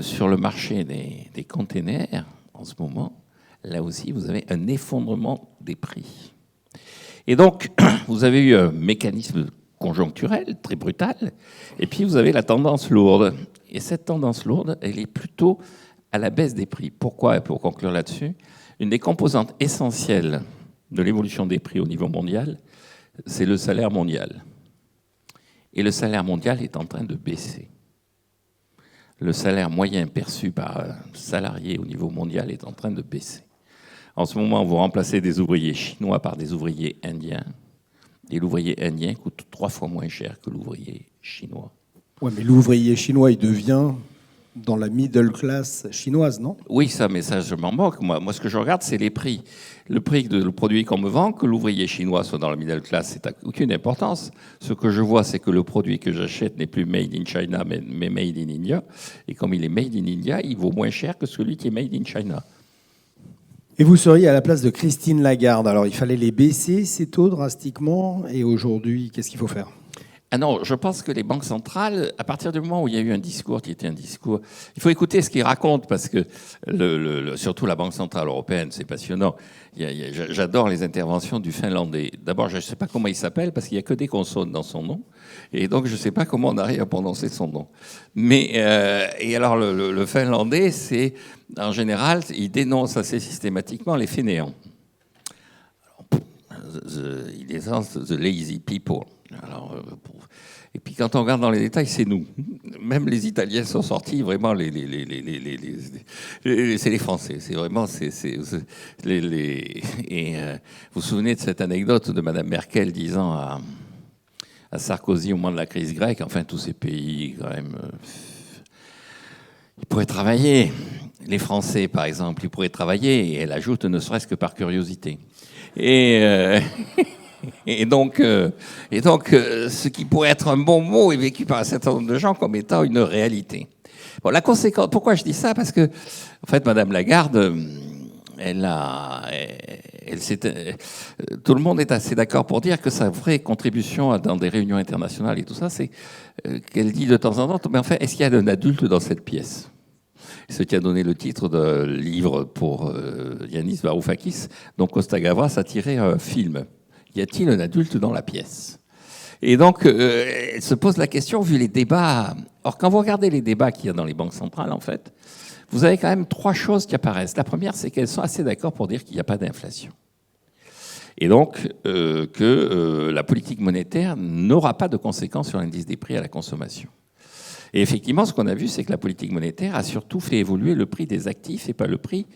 sur le marché des containers, en ce moment, là aussi, vous avez un effondrement des prix. Et donc, vous avez eu un mécanisme conjoncturel très brutal, et puis vous avez la tendance lourde. Et cette tendance lourde, elle est plutôt à la baisse des prix. Pourquoi? Et pour conclure là-dessus, une des composantes essentielles de l'évolution des prix au niveau mondial, c'est le salaire mondial. Et le salaire mondial est en train de baisser. Le salaire moyen perçu par un salarié au niveau mondial est en train de baisser. En ce moment, vous remplacez des ouvriers chinois par des ouvriers indiens. Et l'ouvrier indien coûte 3 fois moins cher que l'ouvrier chinois. Ouais, mais l'ouvrier chinois, il devient dans la middle class chinoise, non? Oui, mais ça, je m'en moque. Moi, ce que je regarde, c'est les prix. Le prix du produit qu'on me vend, que l'ouvrier chinois soit dans la middle class, c'est aucune importance. Ce que je vois, c'est que le produit que j'achète n'est plus made in China, mais made in India. Et comme il est made in India, il vaut moins cher que celui qui est made in China. Et vous seriez à la place de Christine Lagarde. Alors, il fallait les baisser, ces taux, drastiquement. Et aujourd'hui, qu'est-ce qu'il faut faire? Ah non, je pense que les banques centrales, à partir du moment où il y a eu un discours qui était un discours... Il faut écouter ce qu'ils racontent, parce que surtout la Banque centrale européenne, c'est passionnant. J'adore les interventions du Finlandais. D'abord, je ne sais pas comment il s'appelle, parce qu'il n'y a que des consonnes dans son nom. Et donc, je ne sais pas comment on arrive à prononcer son nom. Mais, et alors, le Finlandais, c'est, en général, il dénonce assez systématiquement les fainéants. Il dénonce the lazy people. Alors, et puis quand on regarde dans les détails, c'est nous. Même les Italiens sont sortis, vraiment, c'est les Français. C'est vraiment... Et vous vous souvenez de cette anecdote de Mme Merkel disant à Sarkozy au moment de la crise grecque, enfin tous ces pays, quand même, ils pourraient travailler. Les Français, par exemple, ils pourraient travailler, et elle ajoute, ne serait-ce que par curiosité. Et donc, ce qui pourrait être un bon mot est vécu par un certain nombre de gens comme étant une réalité. Bon, la conséquence, pourquoi je dis ça? Parce que, en fait, Madame Lagarde, tout le monde est assez d'accord pour dire que sa vraie contribution dans des réunions internationales et tout ça, c'est qu'elle dit de temps en temps, mais en fait, est-ce qu'il y a un adulte dans cette pièce? Ce qui a donné le titre d'un livre pour Yanis Varoufakis, dont Costa Gavras a tiré un film. Y a-t-il un adulte dans la pièce? Et donc, elle se pose la question, vu les débats. Or, quand vous regardez les débats qu'il y a dans les banques centrales, en fait, vous avez quand même 3 choses qui apparaissent. La première, c'est qu'elles sont assez d'accord pour dire qu'il n'y a pas d'inflation. Et donc, que la politique monétaire n'aura pas de conséquences sur l'indice des prix à la consommation. Et effectivement, ce qu'on a vu, c'est que la politique monétaire a surtout fait évoluer le prix des actifs et pas le prix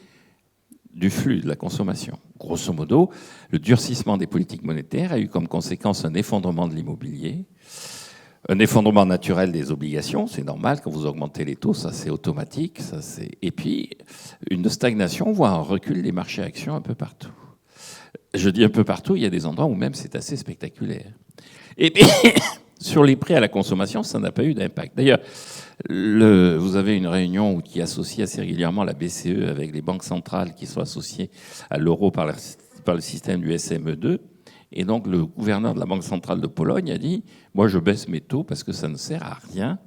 du flux de la consommation. Grosso modo, le durcissement des politiques monétaires a eu comme conséquence un effondrement de l'immobilier, un effondrement naturel des obligations, c'est normal, quand vous augmentez les taux, ça c'est automatique, et puis une stagnation, voire un recul des marchés actions un peu partout. Je dis un peu partout, il y a des endroits où même c'est assez spectaculaire. Et puis, sur les prix à la consommation, ça n'a pas eu d'impact. D'ailleurs, vous avez une réunion qui associe assez régulièrement la BCE avec les banques centrales qui sont associées à l'euro par le système du SME2. Et donc, le gouverneur de la Banque centrale de Pologne a dit « Moi, je baisse mes taux parce que ça ne sert à rien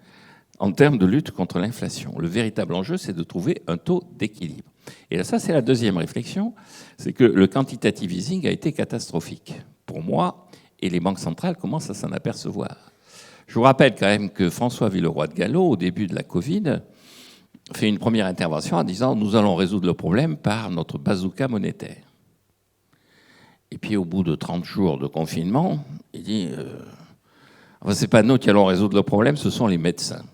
en termes de lutte contre l'inflation. Le véritable enjeu, c'est de trouver un taux d'équilibre. » Et là, ça, c'est la deuxième réflexion, c'est que le quantitative easing a été catastrophique pour moi, et les banques centrales commencent à s'en apercevoir. Je vous rappelle quand même que François Villeroy de Galhau, au début de la Covid, fait une première intervention en disant « Nous allons résoudre le problème par notre bazooka monétaire ». Et puis, au bout de 30 jours de confinement, il dit enfin, « Ce n'est pas nous qui allons résoudre le problème, ce sont les médecins ».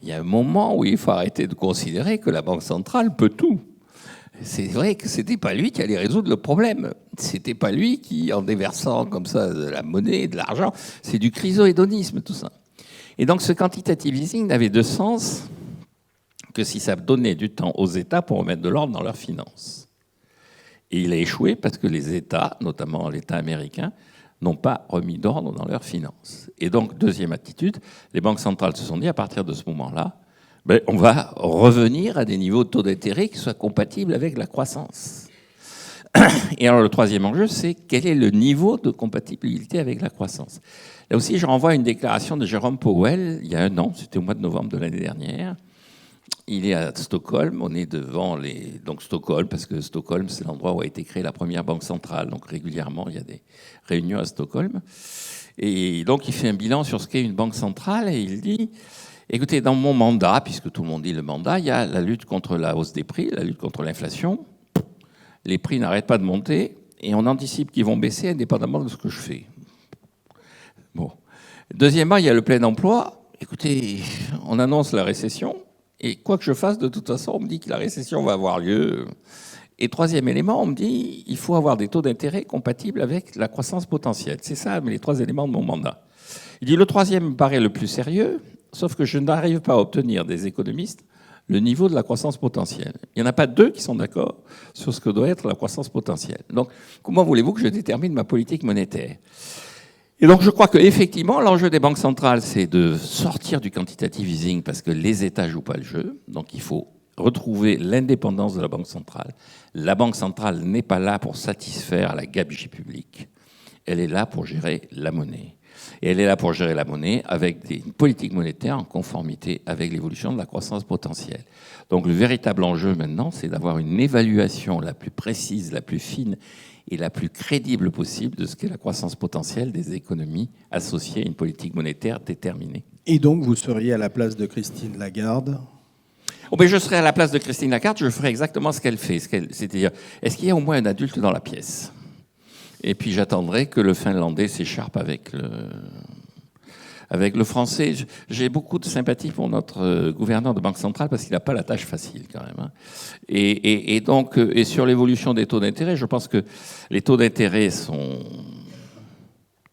Il y a un moment où il faut arrêter de considérer que la Banque centrale peut tout. C'est vrai que ce n'était pas lui qui allait résoudre le problème. Ce n'était pas lui qui, en déversant comme ça de la monnaie, de l'argent, c'est du chrysohédonisme, tout ça. Et donc ce quantitative easing n'avait de sens que si ça donnait du temps aux États pour remettre de l'ordre dans leurs finances. Et il a échoué parce que les États, notamment l'État américain, n'ont pas remis d'ordre dans leurs finances. Et donc, deuxième attitude, les banques centrales se sont dit, à partir de ce moment-là, on va revenir à des niveaux de taux d'intérêt qui soient compatibles avec la croissance. Et alors le troisième enjeu, c'est quel est le niveau de compatibilité avec la croissance. Là aussi, je renvoie à une déclaration de Jérôme Powell il y a un an, c'était au mois de novembre de l'année dernière. Il est à Stockholm, on est devant donc Stockholm, parce que Stockholm, c'est l'endroit où a été créée la première banque centrale. Donc régulièrement, il y a des réunions à Stockholm. Et donc il fait un bilan sur ce qu'est une banque centrale et il dit, écoutez, dans mon mandat, puisque tout le monde dit le mandat, il y a la lutte contre la hausse des prix, la lutte contre l'inflation. Les prix n'arrêtent pas de monter et on anticipe qu'ils vont baisser indépendamment de ce que je fais. Bon. Deuxièmement, il y a le plein emploi. Écoutez, on annonce la récession et quoi que je fasse, de toute façon, on me dit que la récession va avoir lieu. Et troisième élément, on me dit qu'il faut avoir des taux d'intérêt compatibles avec la croissance potentielle. C'est ça, mais les trois éléments de mon mandat. Il dit le troisième me paraît le plus sérieux, sauf que je n'arrive pas à obtenir des économistes le niveau de la croissance potentielle. Il n'y en a pas deux qui sont d'accord sur ce que doit être la croissance potentielle. Donc, comment voulez-vous que je détermine ma politique monétaire ? Et donc, je crois qu'effectivement, l'enjeu des banques centrales, c'est de sortir du quantitative easing parce que les États ne jouent pas le jeu. Donc, il faut retrouver l'indépendance de la Banque centrale. La Banque centrale n'est pas là pour satisfaire la gabegie publique. Elle est là pour gérer la monnaie. Et elle est là pour gérer la monnaie avec une politique monétaire en conformité avec l'évolution de la croissance potentielle. Donc le véritable enjeu maintenant, c'est d'avoir une évaluation la plus précise, la plus fine et la plus crédible possible de ce qu'est la croissance potentielle des économies associées à une politique monétaire déterminée. Et donc vous seriez à la place de Christine Lagarde ? Oh ben je serais à la place de Christine Lagarde, je ferais exactement ce qu'elle fait. C'est-à-dire, est-ce qu'il y a au moins un adulte dans la pièce ? Et puis j'attendrai que le Finlandais s'écharpe avec le Français. J'ai beaucoup de sympathie pour notre gouverneur de Banque centrale parce qu'il n'a pas la tâche facile quand même. Hein. Et donc, sur l'évolution des taux d'intérêt, je pense que les taux d'intérêt sont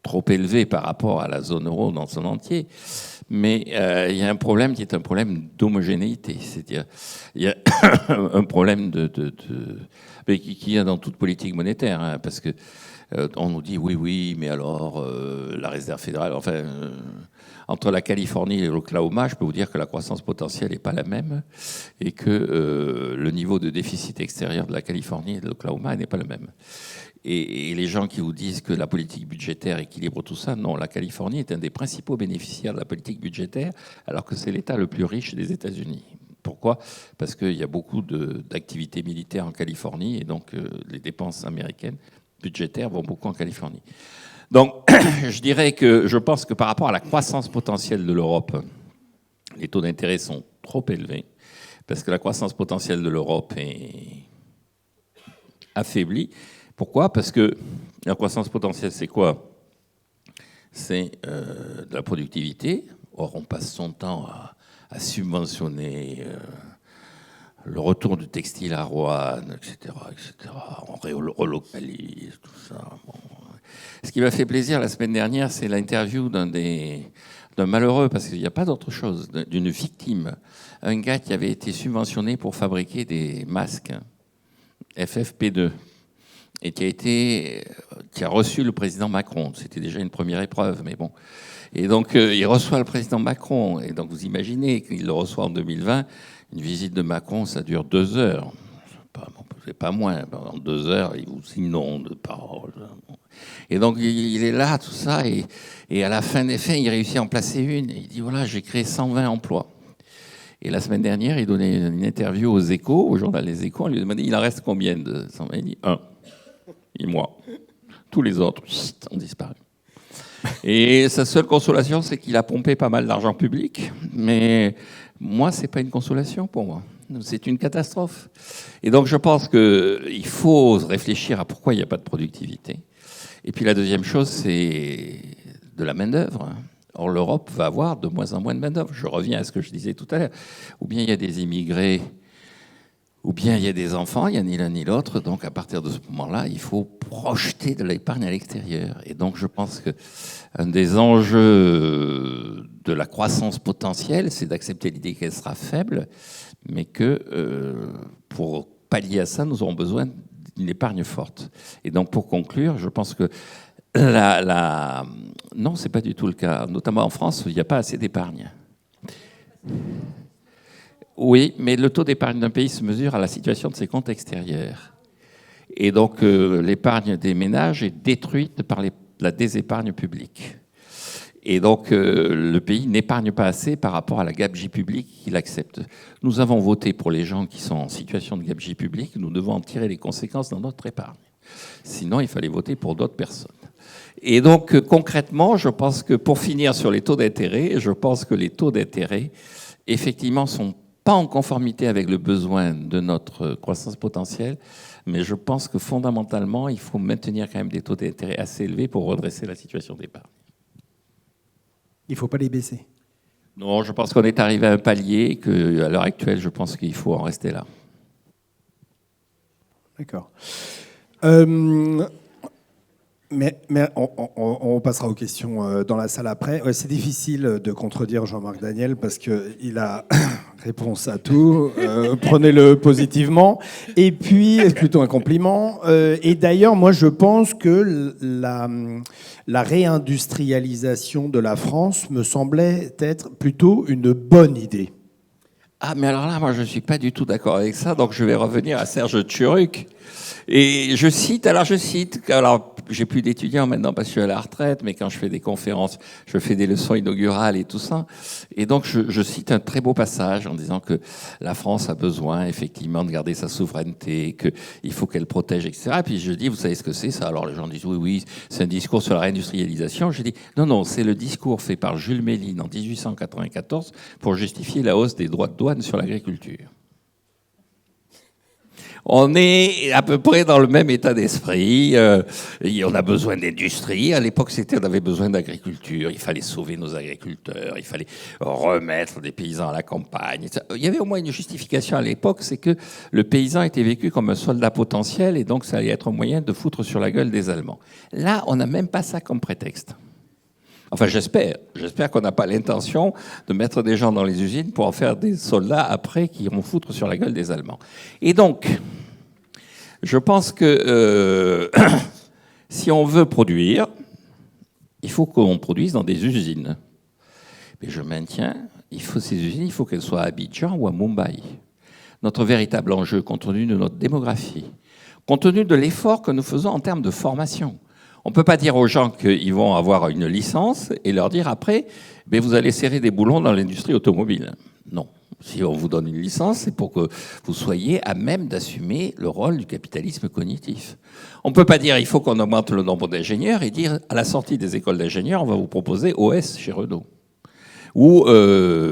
trop élevés par rapport à la zone euro dans son entier. Mais il y a un problème qui est un problème d'homogénéité. C'est-à-dire, il y a un problème mais qui y a dans toute politique monétaire, hein, parce que on nous dit oui, mais alors la Réserve fédérale, entre la Californie et l'Oklahoma, je peux vous dire que la croissance potentielle n'est pas la même et que le niveau de déficit extérieur de la Californie et de l'Oklahoma n'est pas le même. Et les gens qui vous disent que la politique budgétaire équilibre tout ça, non, la Californie est un des principaux bénéficiaires de la politique budgétaire, alors que c'est l'État le plus riche des États-Unis. Pourquoi ? Parce qu'il y a beaucoup d'activités militaires en Californie et donc les dépenses américaines budgétaires vont beaucoup en Californie. Donc, je pense que par rapport à la croissance potentielle de l'Europe, les taux d'intérêt sont trop élevés, parce que la croissance potentielle de l'Europe est affaiblie. Pourquoi ? Parce que la croissance potentielle, c'est quoi ? C'est de la productivité. Or, on passe son temps à subventionner le retour du textile à Roanne, etc. On relocalise, tout ça. Bon. Ce qui m'a fait plaisir la semaine dernière, c'est l'interview d'un malheureux, parce qu'il n'y a pas d'autre chose, d'une victime. Un gars qui avait été subventionné pour fabriquer des masques FFP2 et qui a reçu le président Macron. C'était déjà une première épreuve, mais bon. Et donc, il reçoit le président Macron. Et donc, vous imaginez qu'il le reçoit en 2020. Une visite de Macron, ça dure 2 heures. C'est pas moins. Pendant 2 heures, il vous inonde de paroles. Et donc, il est là, tout ça. Et à la fin des fins, il réussit à en placer une. Et il dit, voilà, j'ai créé 120 emplois. Et la semaine dernière, il donnait une interview aux Échos, au journal Les Échos. On lui demandait, il en reste combien de 120 ? Il dit, 1. Et moi. Tous les autres ont disparu. Et sa seule consolation, c'est qu'il a pompé pas mal d'argent public. Mais moi, c'est pas une consolation pour moi. C'est une catastrophe. Et donc, je pense qu'il faut réfléchir à pourquoi il n'y a pas de productivité. Et puis, la deuxième chose, c'est de la main-d'œuvre. Or, l'Europe va avoir de moins en moins de main-d'œuvre. Je reviens à ce que je disais tout à l'heure. Ou bien il y a des immigrés, ou bien il y a des enfants, il n'y a ni l'un ni l'autre. Donc, à partir de ce moment-là, il faut projeter de l'épargne à l'extérieur. Et donc, je pense qu'un des enjeux de la croissance potentielle, c'est d'accepter l'idée qu'elle sera faible, mais que pour pallier à ça, nous aurons besoin d'une épargne forte. Et donc, pour conclure, je pense que non, c'est pas du tout le cas. Notamment en France, il n'y a pas assez d'épargne. Oui, mais le taux d'épargne d'un pays se mesure à la situation de ses comptes extérieurs. Et donc, l'épargne des ménages est détruite par la désépargne publique. Et donc, le pays n'épargne pas assez par rapport à la gabegie publique qu'il accepte. Nous avons voté pour les gens qui sont en situation de gabegie publique. Nous devons en tirer les conséquences dans notre épargne. Sinon, il fallait voter pour d'autres personnes. Et donc, concrètement, je pense que pour finir sur les taux d'intérêt, je pense que les taux d'intérêt, effectivement, sont pas en conformité avec le besoin de notre croissance potentielle, mais je pense que fondamentalement, il faut maintenir quand même des taux d'intérêt assez élevés pour redresser la situation d'épargne. Il ne faut pas les baisser. Non, je pense qu'on est arrivé à un palier qu'à l'heure actuelle, je pense qu'il faut en rester là. D'accord. Mais on passera aux questions dans la salle après. Ouais, c'est difficile de contredire Jean-Marc Daniel parce qu'il a réponse à tout. Prenez-le positivement. Et puis, c'est plutôt un compliment. Et d'ailleurs, moi, je pense que la réindustrialisation de la France me semblait être plutôt une bonne idée. Ah, mais alors là, moi, je ne suis pas du tout d'accord avec ça, donc je vais revenir à Serge Tchuruk. Et je cite, alors j'ai plus d'étudiants maintenant parce que je suis à la retraite, mais quand je fais des conférences, je fais des leçons inaugurales et tout ça. Et donc je cite un très beau passage en disant que la France a besoin effectivement de garder sa souveraineté, qu'il faut qu'elle protège, etc. Et puis je dis, vous savez ce que c'est ça? Alors les gens disent, oui, c'est un discours sur la réindustrialisation. Je dis, non, c'est le discours fait par Jules Méline en 1894 pour justifier la hausse des droits de douane sur l'agriculture. On est à peu près dans le même état d'esprit. On a besoin d'industrie. À l'époque, on avait besoin d'agriculture. Il fallait sauver nos agriculteurs. Il fallait remettre des paysans à la campagne. Il y avait au moins une justification à l'époque, c'est que le paysan était vécu comme un soldat potentiel et donc ça allait être un moyen de foutre sur la gueule des Allemands. Là, on n'a même pas ça comme prétexte. Enfin, j'espère qu'on n'a pas l'intention de mettre des gens dans les usines pour en faire des soldats après qui vont foutre sur la gueule des Allemands. Et donc, je pense que si on veut produire, il faut qu'on produise dans des usines. Mais je maintiens, ces usines, il faut qu'elles soient à Abidjan ou à Mumbai. Notre véritable enjeu, compte tenu de notre démographie, compte tenu de l'effort que nous faisons en termes de formation. On ne peut pas dire aux gens qu'ils vont avoir une licence et leur dire après, vous allez serrer des boulons dans l'industrie automobile. Non. Si on vous donne une licence, c'est pour que vous soyez à même d'assumer le rôle du capitalisme cognitif. On ne peut pas dire il faut qu'on augmente le nombre d'ingénieurs et dire à la sortie des écoles d'ingénieurs, on va vous proposer OS chez Renault. Ou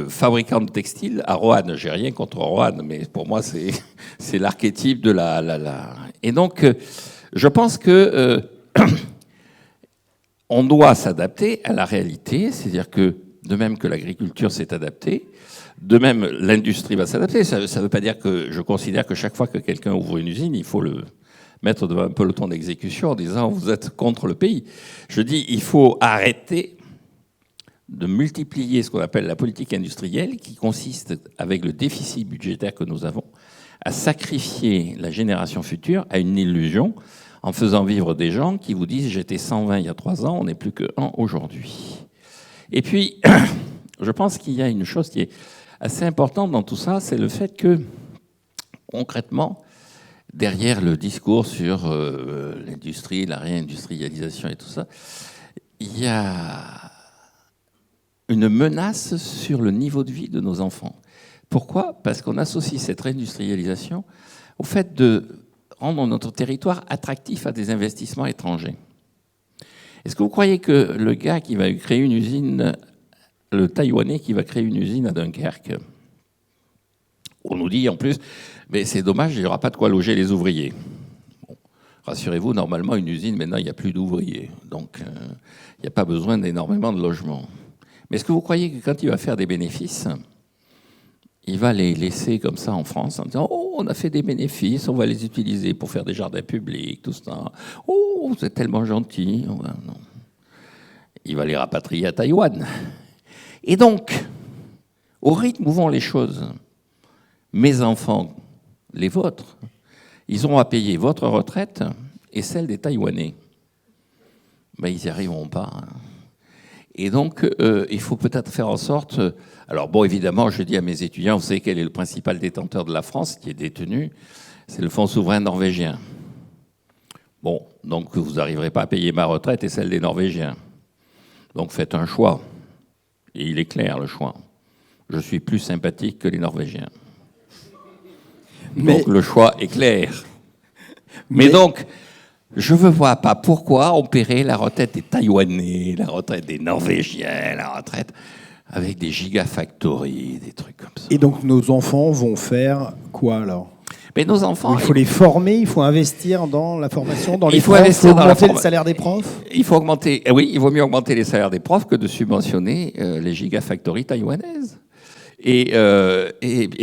fabricant de textiles à Roanne. J'ai rien contre Roanne, mais pour moi, c'est l'archétype de la... Et donc, je pense que... on doit s'adapter à la réalité, c'est-à-dire que de même que l'agriculture s'est adaptée, de même l'industrie va s'adapter. Ça ne veut pas dire que je considère que chaque fois que quelqu'un ouvre une usine, il faut le mettre devant un peloton d'exécution en disant vous êtes contre le pays. Je dis il faut arrêter de multiplier ce qu'on appelle la politique industrielle qui consiste, avec le déficit budgétaire que nous avons, à sacrifier la génération future à une illusion en faisant vivre des gens qui vous disent « j'étais 120 il y a 3 ans, on n'est plus que 1 aujourd'hui ». Et puis, je pense qu'il y a une chose qui est assez importante dans tout ça, c'est le fait que, concrètement, derrière le discours sur l'industrie, la réindustrialisation et tout ça, il y a une menace sur le niveau de vie de nos enfants. Pourquoi ? Parce qu'on associe cette réindustrialisation au fait de rendre notre territoire attractif à des investissements étrangers. Est-ce que vous croyez que le gars qui va créer une usine, le Taïwanais qui va créer une usine à Dunkerque, on nous dit en plus, mais c'est dommage, il n'y aura pas de quoi loger les ouvriers. Bon, rassurez-vous, normalement, une usine, maintenant, il n'y a plus d'ouvriers. Donc, il n'y a pas besoin d'énormément de logements. Mais est-ce que vous croyez que quand il va faire des bénéfices, il va les laisser comme ça en France en disant « Oh, on a fait des bénéfices, on va les utiliser pour faire des jardins publics, tout ça. Oh, c'est tellement gentil. » Non. Il va les rapatrier à Taïwan. Et donc, au rythme où vont les choses, mes enfants, les vôtres, ils auront à payer votre retraite et celle des Taïwanais. Ben, ils n'y arriveront pas. Et donc, il faut peut-être faire en sorte... Alors bon, évidemment, je dis à mes étudiants, vous savez quel est le principal détenteur de la France qui est détenu? C'est le Fonds souverain norvégien. Bon, donc vous n'arriverez pas à payer ma retraite et celle des Norvégiens. Donc faites un choix. Et il est clair, le choix. Je suis plus sympathique que les Norvégiens. Donc le choix est clair. Mais donc, je ne vois pas pourquoi on paierait la retraite des Taïwanais, la retraite des Norvégiens, la retraite avec des gigafactories, des trucs comme ça. Et donc nos enfants vont faire quoi alors? Mais nos enfants... Il faut les former, il faut investir dans la formation, dans les Il faut profs, investir dans la augmenter le salaire des profs. Il faut augmenter... Oui, il vaut mieux augmenter les salaires des profs que de subventionner les gigafactories taïwanaises. Et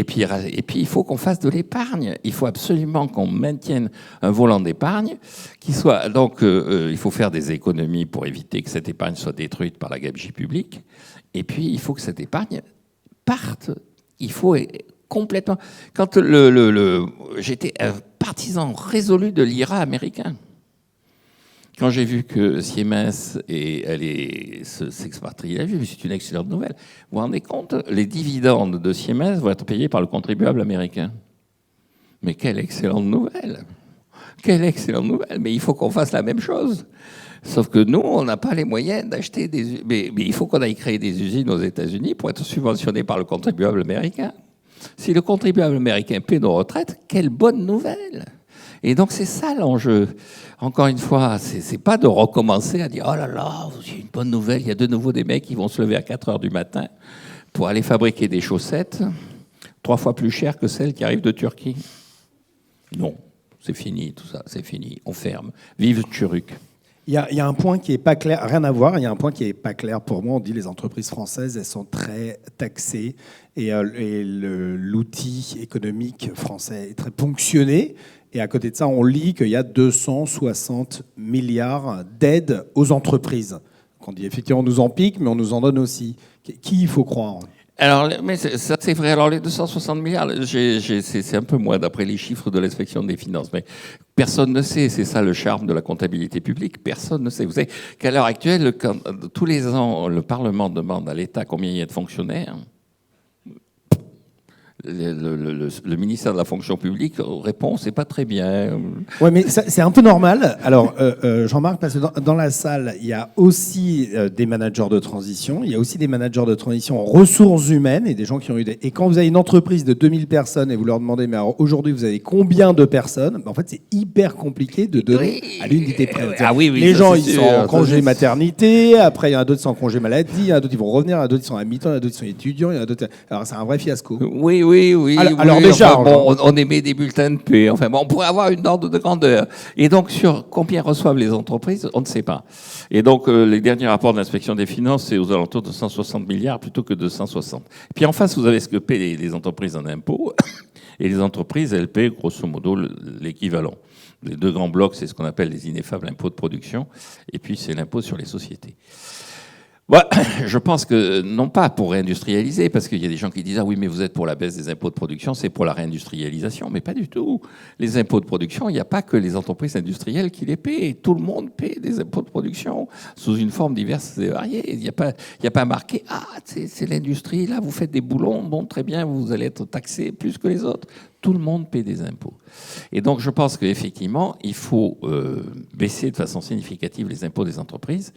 puis, il faut qu'on fasse de l'épargne. Il faut absolument qu'on maintienne un volant d'épargne qui soit... Donc, il faut faire des économies pour éviter que cette épargne soit détruite par la gabegie publique. Et puis, il faut que cette épargne parte. Il faut complètement... Quand j'étais un partisan résolu de l'IRA américain. Quand j'ai vu que Siemens allait s'expatrier, j'ai vu c'est une excellente nouvelle. Vous vous rendez compte, les dividendes de Siemens vont être payés par le contribuable américain. Mais quelle excellente nouvelle! Quelle excellente nouvelle! Mais il faut qu'on fasse la même chose. Sauf que nous, on n'a pas les moyens d'acheter des... Mais il faut qu'on aille créer des usines aux États-Unis pour être subventionnés par le contribuable américain. Si le contribuable américain paie nos retraites, quelle bonne nouvelle! Et donc, c'est ça l'enjeu. Encore une fois, c'est pas de recommencer à dire « Oh là là, j'ai une bonne nouvelle, il y a de nouveau des mecs qui vont se lever à 4 heures du matin pour aller fabriquer des chaussettes 3 fois plus chères que celles qui arrivent de Turquie. » Non, c'est fini tout ça, c'est fini. On ferme. Vive Turuk. Il y a un point qui n'est pas clair, rien à voir, il y a un point qui n'est pas clair pour moi. On dit les entreprises françaises, elles sont très taxées et l'outil économique français est très ponctionné. Et à côté de ça, on lit qu'il y a 260 milliards d'aides aux entreprises. On dit effectivement, on nous en pique, mais on nous en donne aussi. Qui il faut croire? Alors, mais ça c'est vrai. Alors les 260 milliards, c'est un peu moins d'après les chiffres de l'inspection des finances. Mais personne ne sait. C'est ça le charme de la comptabilité publique. Personne ne sait. Vous savez qu'à l'heure actuelle, tous les ans, le Parlement demande à l'État combien il y a de fonctionnaires. Le ministère de la fonction publique répond, c'est pas très bien. Oui, mais c'est un peu normal. Alors, Jean-Marc, parce que dans la salle, il y a aussi des managers de transition. Il y a aussi des managers de transition en ressources humaines et des gens qui ont eu des... Et quand vous avez une entreprise de 2000 personnes et vous leur demandez, mais alors aujourd'hui, vous avez combien de personnes? En fait, c'est hyper compliqué de donner à l'unité près. Ah oui, les gens, ils sont en congé maternité. Après, il y en a d'autres qui sont en congé maladie. Il y en a d'autres qui vont revenir. Il y en a d'autres qui sont à mi-temps. Il y en a d'autres qui sont étudiants. Il y en a d'autres... Alors, c'est un vrai fiasco. Oui. Alors déjà, enfin, bon, on émet des bulletins de paie. Enfin, bon, on pourrait avoir une ordre de grandeur. Et donc, sur combien reçoivent les entreprises, on ne sait pas. Et donc, les derniers rapports de l'inspection des finances, c'est aux alentours de 160 milliards plutôt que de 160. Puis en face, vous avez ce que paient les entreprises en impôts. Et les entreprises, elles paient grosso modo l'équivalent. Les deux grands blocs, c'est ce qu'on appelle les ineffables impôts de production. Et puis, c'est l'impôt sur les sociétés. Bah, je pense que, non pas pour réindustrialiser, parce qu'il y a des gens qui disent « Ah oui, mais vous êtes pour la baisse des impôts de production, c'est pour la réindustrialisation. » Mais pas du tout. Les impôts de production, il n'y a pas que les entreprises industrielles qui les paient. Tout le monde paie des impôts de production sous une forme diverse et variée. Il n'y a pas marqué « Ah, c'est l'industrie, là, vous faites des boulons, bon, très bien, vous allez être taxé plus que les autres. » Tout le monde paie des impôts. Et donc, je pense qu'effectivement, il faut baisser de façon significative les impôts des entreprises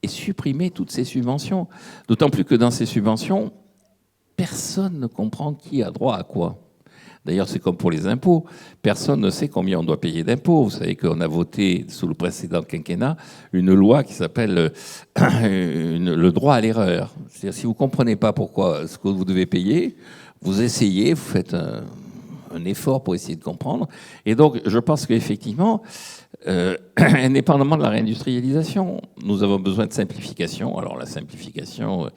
et supprimer toutes ces subventions. D'autant plus que dans ces subventions, personne ne comprend qui a droit à quoi. D'ailleurs, c'est comme pour les impôts. Personne ne sait combien on doit payer d'impôts. Vous savez qu'on a voté, sous le précédent quinquennat, une loi qui s'appelle le droit à l'erreur. C'est-à-dire, si vous ne comprenez pas pourquoi ce que vous devez payer, vous essayez, vous faites un effort pour essayer de comprendre. Et donc, je pense qu'effectivement, indépendamment de la réindustrialisation, nous avons besoin de simplification. Alors la simplification,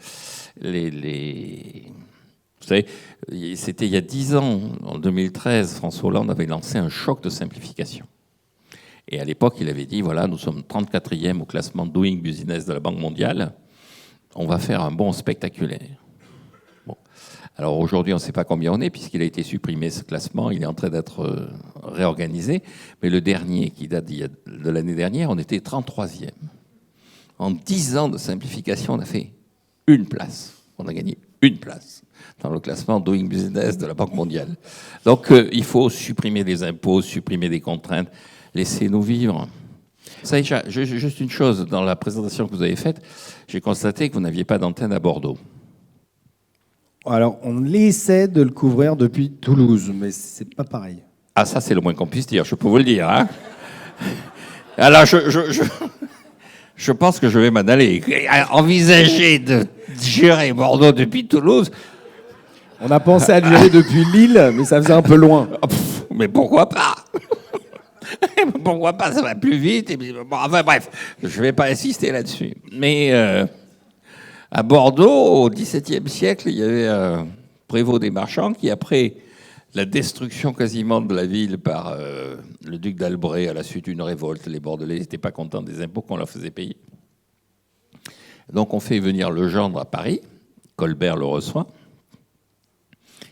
vous savez, c'était il y a 10 ans, en 2013, François Hollande avait lancé un choc de simplification. Et à l'époque, il avait dit, voilà, nous sommes 34e au classement Doing Business de la Banque mondiale, on va faire un bond spectaculaire. Bon. Alors aujourd'hui, on ne sait pas combien on est, puisqu'il a été supprimé ce classement, il est en train d'être réorganisé. Mais le dernier, qui date de l'année dernière, on était 33e. En 10 ans de simplification, on a fait une place. On a gagné une place dans le classement Doing Business de la Banque mondiale. Donc il faut supprimer des impôts, supprimer des contraintes. Laissez-nous vivre. Ça, juste une chose, dans la présentation que vous avez faite, j'ai constaté que vous n'aviez pas d'antenne à Bordeaux. Alors, on essaie de le couvrir depuis Toulouse, mais c'est pas pareil. Ah, ça, c'est le moins qu'on puisse dire, je peux vous le dire. Hein. Alors, je pense que je vais m'en aller. Envisager de gérer Bordeaux depuis Toulouse. On a pensé à le gérer depuis Lille, mais ça faisait un peu loin. Mais pourquoi pas? Pourquoi pas? Ça va plus vite. Et puis, bon, enfin bref, je ne vais pas insister là-dessus. Mais à Bordeaux, au XVIIe siècle, il y avait un prévôt des marchands qui, après la destruction quasiment de la ville par le duc d'Albret à la suite d'une révolte, les Bordelais n'étaient pas contents des impôts qu'on leur faisait payer. Donc on fait venir le gendre à Paris, Colbert le reçoit.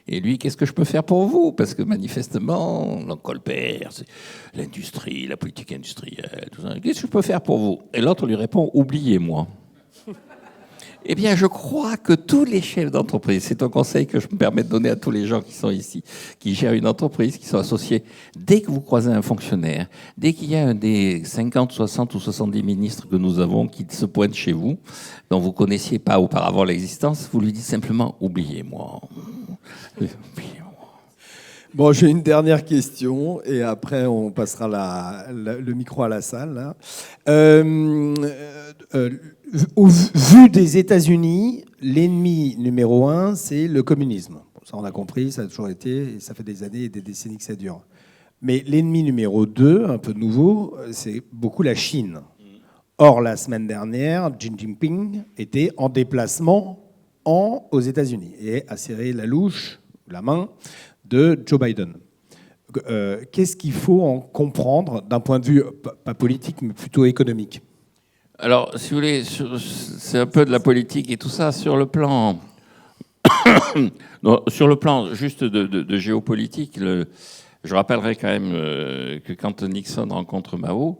Et lui, qu'est-ce que je peux faire pour vous? Parce que manifestement, Colbert, c'est l'industrie, la politique industrielle, tout ça. Qu'est-ce que je peux faire pour vous? Et l'autre lui répond, oubliez-moi. Eh bien, je crois que tous les chefs d'entreprise, c'est un conseil que je me permets de donner à tous les gens qui sont ici, qui gèrent une entreprise, qui sont associés, dès que vous croisez un fonctionnaire, dès qu'il y a un des 50, 60 ou 70 ministres que nous avons qui se pointe chez vous, dont vous ne connaissiez pas auparavant l'existence, vous lui dites simplement « oubliez-moi ». Bon, j'ai une dernière question et après on passera le micro à la salle. Là. Au vu des États-Unis, l'ennemi numéro 1, c'est le communisme. Bon, ça, on a compris, ça a toujours été, et ça fait des années et des décennies que ça dure. Mais l'ennemi numéro 2, un peu nouveau, c'est beaucoup la Chine. Or, la semaine dernière, Xi Jinping était en déplacement aux États-Unis et a serré la main de Joe Biden. Qu'est-ce qu'il faut en comprendre d'un point de vue, pas politique, mais plutôt économique? Alors, si vous voulez, c'est un peu de la politique et tout ça. Sur le plan, non, sur le plan juste de géopolitique, je rappellerai quand même que quand Nixon rencontre Mao,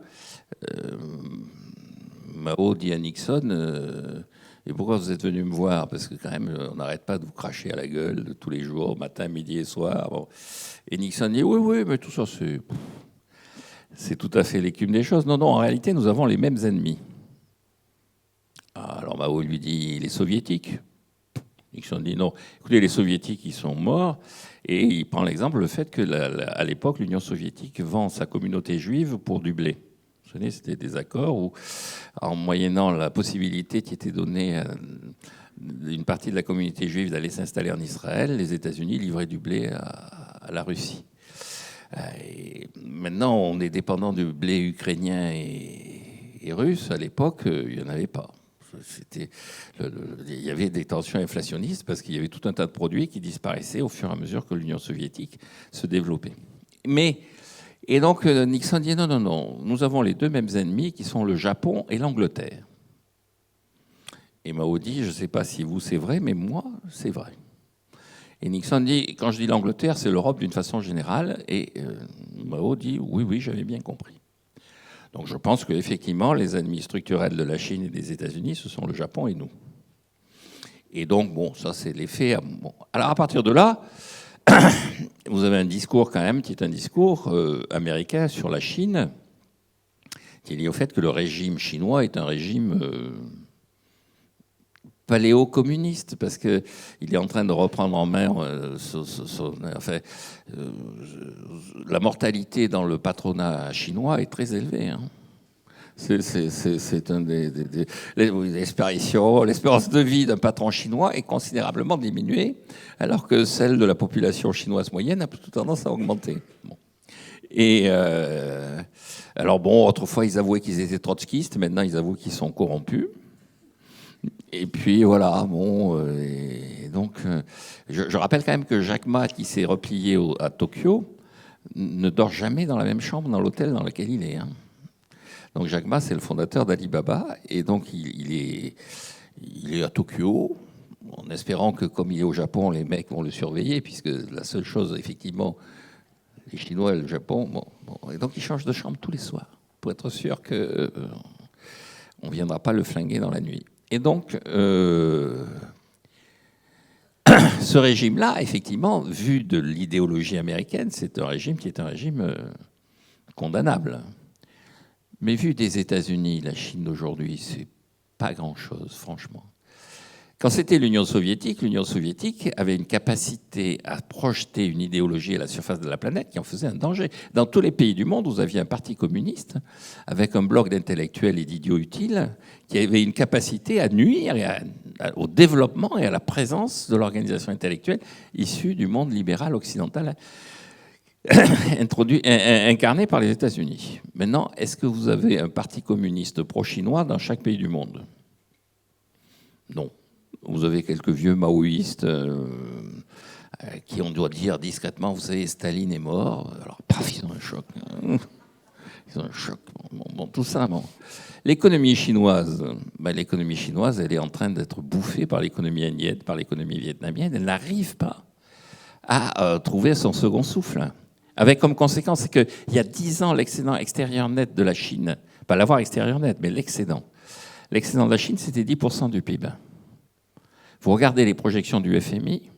Mao dit à Nixon... Et pourquoi vous êtes venu me voir? Parce que quand même, on n'arrête pas de vous cracher à la gueule tous les jours, matin, midi et soir. Bon. Et Nixon dit, oui, mais tout ça, c'est tout à fait l'écume des choses. Non, en réalité, nous avons les mêmes ennemis. Alors Mao lui dit, les soviétiques. Nixon dit, non, écoutez, les soviétiques, ils sont morts. Et il prend l'exemple, le fait que à l'époque, l'Union soviétique vend sa communauté juive pour du blé. C'était des accords où, en moyennant la possibilité qui était donnée à une partie de la communauté juive d'aller s'installer en Israël, les États-Unis livraient du blé à la Russie. Et maintenant, on est dépendant du blé ukrainien et russe. À l'époque, il n'y en avait pas. Il y avait des tensions inflationnistes parce qu'il y avait tout un tas de produits qui disparaissaient au fur et à mesure que l'Union soviétique se développait. Et donc Nixon dit non, nous avons les deux mêmes ennemis qui sont le Japon et l'Angleterre. Et Mao dit, je ne sais pas si vous c'est vrai, mais moi c'est vrai. Et Nixon dit, quand je dis l'Angleterre, c'est l'Europe d'une façon générale. Et Mao dit, oui, j'avais bien compris. Donc je pense qu'effectivement, les ennemis structurels de la Chine et des États-Unis, ce sont le Japon et nous. Et donc, bon, ça c'est l'effet. Bon. Alors à partir de là, vous avez un discours quand même qui est un discours américain sur la Chine, qui est lié au fait que le régime chinois est un régime paléo-communiste, parce qu'il est en train de reprendre en main la mortalité dans le patronat chinois est très élevée. Hein. C'est un l'espérance de vie d'un patron chinois est considérablement diminuée, alors que celle de la population chinoise moyenne a plutôt tendance à augmenter. Bon. Et alors bon, autrefois ils avouaient qu'ils étaient trotskistes, maintenant ils avouent qu'ils sont corrompus. Et puis voilà, bon, et donc je rappelle quand même que Jack Ma, qui s'est replié à Tokyo, ne dort jamais dans la même chambre dans l'hôtel dans lequel il est. Hein. Donc Jack Ma, c'est le fondateur d'Alibaba, et donc il est à Tokyo, en espérant que comme il est au Japon, les mecs vont le surveiller, puisque la seule chose, effectivement, les Chinois et le Japon, bon, et donc il change de chambre tous les soirs, pour être sûr qu'on ne viendra pas le flinguer dans la nuit. Et donc, ce régime-là, effectivement, vu de l'idéologie américaine, c'est un régime qui est un régime condamnable. Mais vu des États-Unis, la Chine d'aujourd'hui, c'est pas grand-chose, franchement. Quand c'était l'Union soviétique avait une capacité à projeter une idéologie à la surface de la planète qui en faisait un danger. Dans tous les pays du monde, vous aviez un parti communiste avec un bloc d'intellectuels et d'idiots utiles qui avait une capacité à nuire au développement et à la présence de l'organisation intellectuelle issue du monde libéral occidental incarné par les États-Unis. Maintenant, est-ce que vous avez un parti communiste pro-chinois dans chaque pays du monde? Non. Vous avez quelques vieux maoïstes qui, on doit dire discrètement, vous savez, Staline est mort. Alors, paf, ils ont un choc. Ils ont un choc. Bon, tout ça, bon. L'économie chinoise, elle est en train d'être bouffée par l'économie indienne, par l'économie vietnamienne. Elle n'arrive pas à trouver son second souffle. Avec comme conséquence, c'est qu'il y a 10 ans, l'excédent extérieur net de la Chine, pas l'avoir extérieur net, mais l'excédent de la Chine, c'était 10% du PIB. Vous regardez les projections du FMI,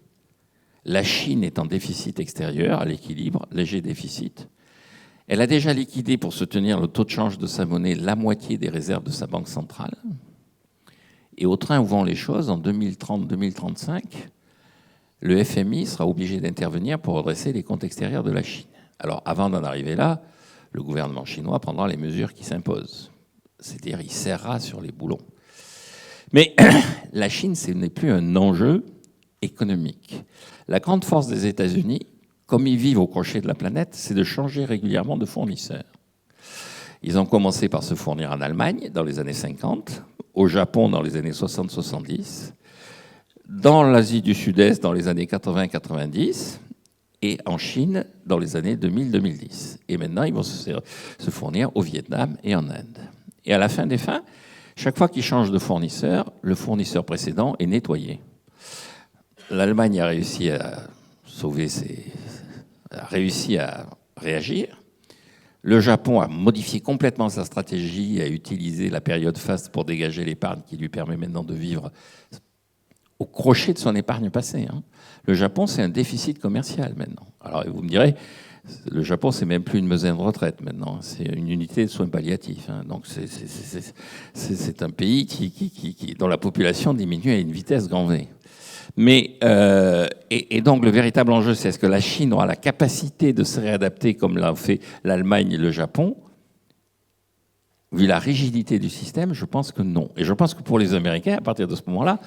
la Chine est en déficit extérieur, à l'équilibre, léger déficit. Elle a déjà liquidé, pour soutenir le taux de change de sa monnaie, la moitié des réserves de sa banque centrale. Et au train où vont les choses, en 2030-2035, le FMI sera obligé d'intervenir pour redresser les comptes extérieurs de la Chine. Alors, avant d'en arriver là, le gouvernement chinois prendra les mesures qui s'imposent. C'est-à-dire, il serrera sur les boulons. Mais la Chine, ce n'est plus un enjeu économique. La grande force des États-Unis, comme ils vivent au crochet de la planète, c'est de changer régulièrement de fournisseur. Ils ont commencé par se fournir en Allemagne dans les années 50, au Japon dans les années 60-70, dans l'Asie du Sud-Est dans les années 80-90 et en Chine dans les années 2000-2010. Et maintenant, ils vont se fournir au Vietnam et en Inde. Et à la fin des fins, chaque fois qu'ils changent de fournisseur, le fournisseur précédent est nettoyé. L'Allemagne a réussi à réagir. Le Japon a modifié complètement sa stratégie, a utilisé la période faste pour dégager l'épargne qui lui permet maintenant de vivre au crochet de son épargne passée. Le Japon, c'est un déficit commercial maintenant. Alors, vous me direz, le Japon, c'est même plus une maison de retraite maintenant, c'est une unité de soins palliatifs. Donc, c'est un pays dont la population diminue à une vitesse grand V. Mais, et donc, le véritable enjeu, c'est est-ce que la Chine aura la capacité de se réadapter comme l'ont fait l'Allemagne et le Japon? Vu la rigidité du système, je pense que non. Et je pense que pour les Américains, à partir de ce moment-là,